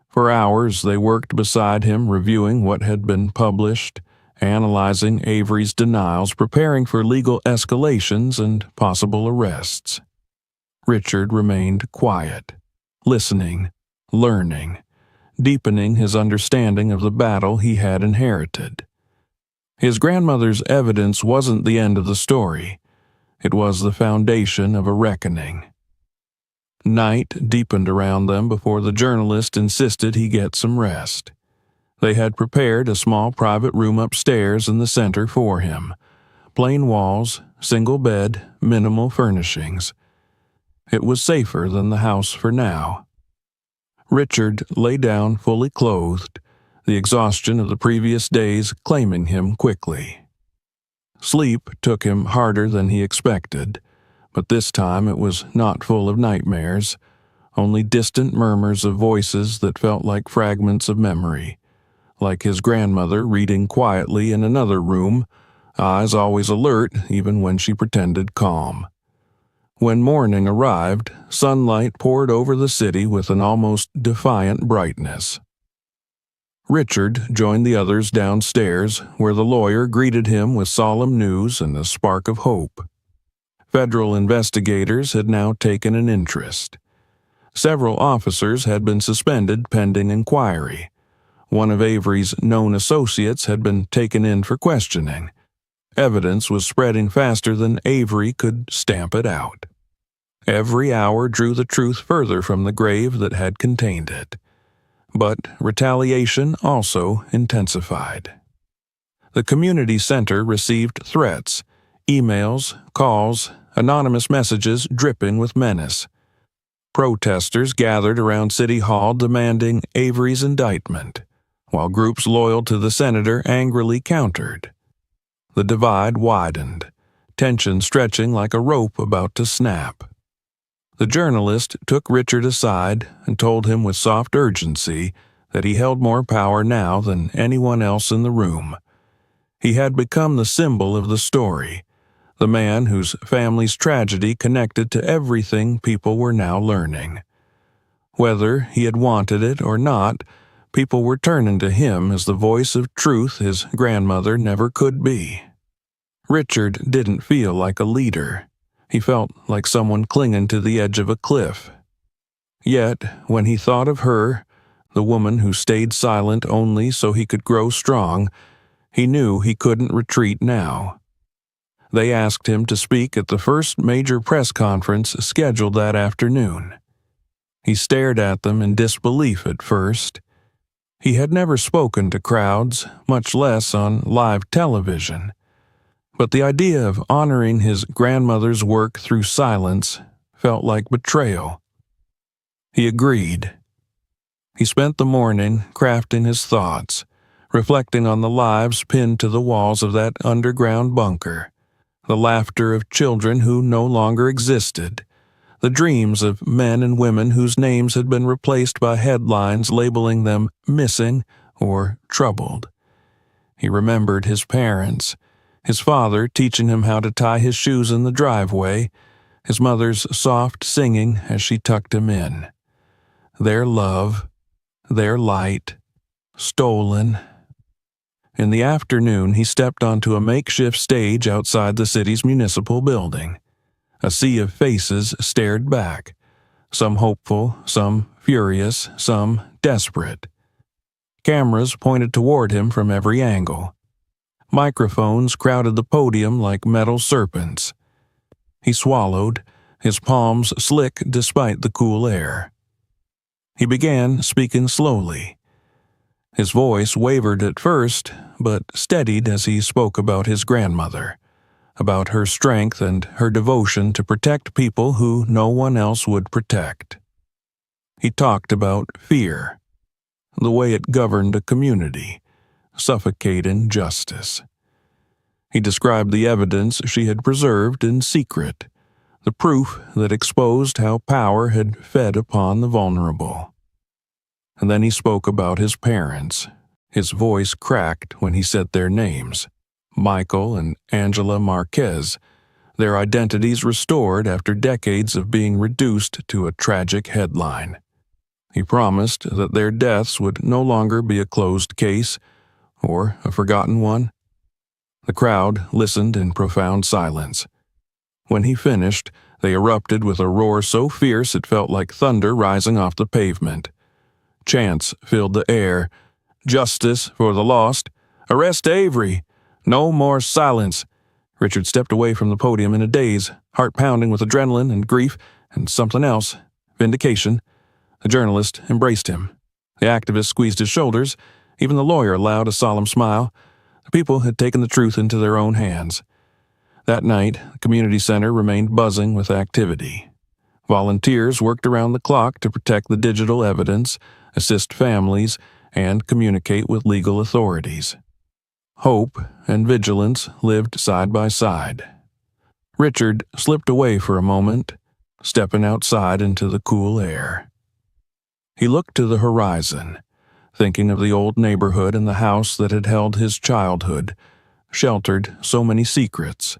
For hours they worked beside him, reviewing what had been published, analyzing Avery's denials, preparing for legal escalations and possible arrests. Richard remained quiet, listening, learning, deepening his understanding of the battle he had inherited. His grandmother's evidence wasn't the end of the story. It was the foundation of a reckoning. Night deepened around them before the journalist insisted he get some rest. They had prepared a small private room upstairs in the center for him. Plain walls, single bed, minimal furnishings. It was safer than the house for now. Richard lay down fully clothed, the exhaustion of the previous days claiming him quickly. Sleep took him harder than he expected, but this time it was not full of nightmares, only distant murmurs of voices that felt like fragments of memory, like his grandmother reading quietly in another room, eyes always alert even when she pretended calm. When morning arrived, sunlight poured over the city with an almost defiant brightness. Richard joined the others downstairs, where the lawyer greeted him with solemn news and a spark of hope. Federal investigators had now taken an interest. Several officers had been suspended pending inquiry. One of Avery's known associates had been taken in for questioning. Evidence was spreading faster than Avery could stamp it out. Every hour drew the truth further from the grave that had contained it. But retaliation also intensified. The community center received threats, emails, calls, anonymous messages dripping with menace. Protesters gathered around City Hall demanding Avery's indictment, while groups loyal to the senator angrily countered. The divide widened, tension stretching like a rope about to snap. The journalist took Richard aside and told him with soft urgency that he held more power now than anyone else in the room. He had become the symbol of the story, the man whose family's tragedy connected to everything people were now learning. Whether he had wanted it or not, people were turning to him as the voice of truth his grandmother never could be. Richard didn't feel like a leader. He felt like someone clinging to the edge of a cliff. Yet, when he thought of her, the woman who stayed silent only so he could grow strong, he knew he couldn't retreat now. They asked him to speak at the first major press conference scheduled that afternoon. He stared at them in disbelief at first. He had never spoken to crowds, much less on live television. But the idea of honoring his grandmother's work through silence felt like betrayal. He agreed. He spent the morning crafting his thoughts, reflecting on the lives pinned to the walls of that underground bunker, the laughter of children who no longer existed, the dreams of men and women whose names had been replaced by headlines labeling them missing or troubled. He remembered his parents, his father teaching him how to tie his shoes in the driveway, his mother's soft singing as she tucked him in. Their love, their light, stolen. In the afternoon, he stepped onto a makeshift stage outside the city's municipal building. A sea of faces stared back, some hopeful, some furious, some desperate. Cameras pointed toward him from every angle. Microphones crowded the podium like metal serpents. He swallowed, his palms slick despite the cool air. He began speaking slowly. His voice wavered at first, but steadied as he spoke about his grandmother, about her strength and her devotion to protect people who no one else would protect. He talked about fear, the way it governed a community, suffocating justice. He described the evidence she had preserved in secret, the proof that exposed how power had fed upon the vulnerable. And then he spoke about his parents. His voice cracked when he said their names, Michael and Angela Marquez, their identities restored after decades of being reduced to a tragic headline. He promised that their deaths would no longer be a closed case or a forgotten one. The crowd listened in profound silence. When he finished, they erupted with a roar so fierce it felt like thunder rising off the pavement. Chants filled the air. Justice for the lost. Arrest Avery. No more silence. Richard stepped away from the podium in a daze, heart pounding with adrenaline and grief and something else, vindication. The journalist embraced him. The activist squeezed his shoulders. Even the lawyer allowed a solemn smile. The people had taken the truth into their own hands. That night, the community center remained buzzing with activity. Volunteers worked around the clock to protect the digital evidence, assist families, and communicate with legal authorities. Hope and vigilance lived side by side. Richard slipped away for a moment, stepping outside into the cool air. He looked to the horizon, thinking of the old neighborhood and the house that had held his childhood, sheltered so many secrets.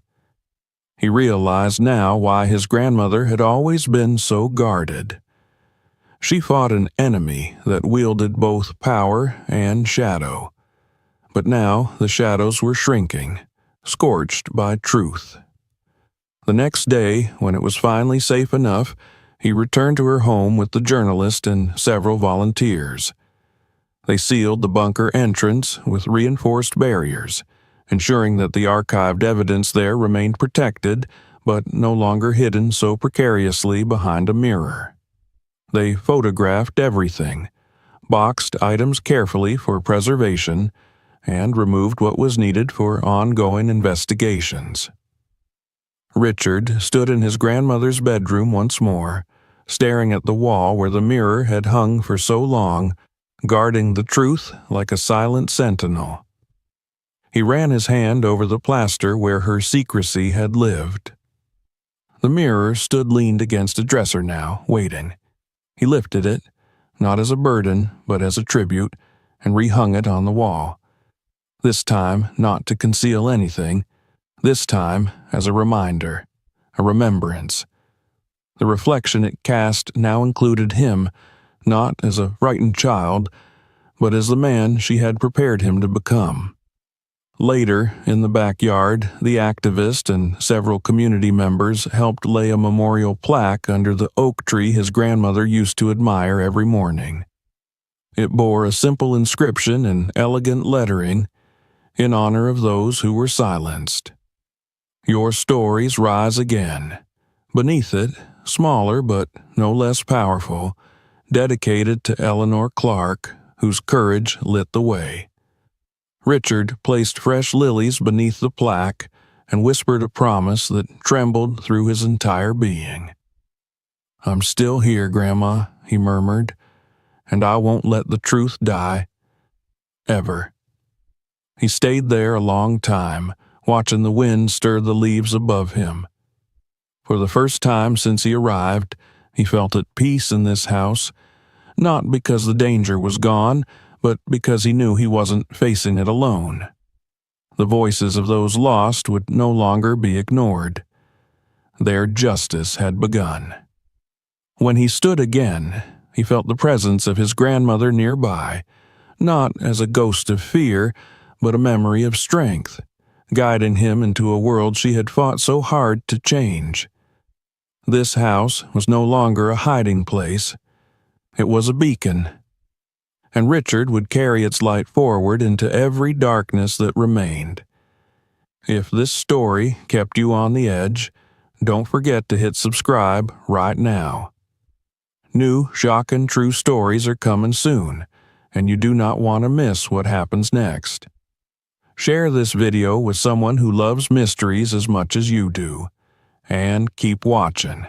He realized now why his grandmother had always been so guarded. She fought an enemy that wielded both power and shadow. But now the shadows were shrinking, scorched by truth. The next day, when it was finally safe enough, he returned to her home with the journalist and several volunteers. They sealed the bunker entrance with reinforced barriers, ensuring that the archived evidence there remained protected, but no longer hidden so precariously behind a mirror. They photographed everything, boxed items carefully for preservation, and removed what was needed for ongoing investigations. Richard stood in his grandmother's bedroom once more, staring at the wall where the mirror had hung for so long, guarding the truth like a silent sentinel. He ran his hand over the plaster where her secrecy had lived. The mirror stood leaned against a dresser now, waiting. He lifted it, not as a burden, but as a tribute, and rehung it on the wall. This time not to conceal anything, this time as a reminder, a remembrance. The reflection it cast now included him, not as a frightened child, but as the man she had prepared him to become. Later, in the backyard, the activist and several community members helped lay a memorial plaque under the oak tree his grandmother used to admire every morning. It bore a simple inscription in elegant lettering, in honor of those who were silenced. Your stories rise again. Beneath it, smaller but no less powerful, dedicated to Eleanor Clark, whose courage lit the way. Richard placed fresh lilies beneath the plaque and whispered a promise that trembled through his entire being. "I'm still here, Grandma," he murmured, "and I won't let the truth die. Ever." He stayed there a long time, watching the wind stir the leaves above him. For the first time since he arrived, he felt at peace in this house, not because the danger was gone, but because he knew he wasn't facing it alone. The voices of those lost would no longer be ignored. Their justice had begun. When he stood again, he felt the presence of his grandmother nearby, not as a ghost of fear, but a memory of strength, guiding him into a world she had fought so hard to change. This house was no longer a hiding place. It was a beacon, and Richard would carry its light forward into every darkness that remained. If this story kept you on the edge, don't forget to hit subscribe right now. New, shocking, true stories are coming soon, and you do not want to miss what happens next. Share this video with someone who loves mysteries as much as you do, and keep watching.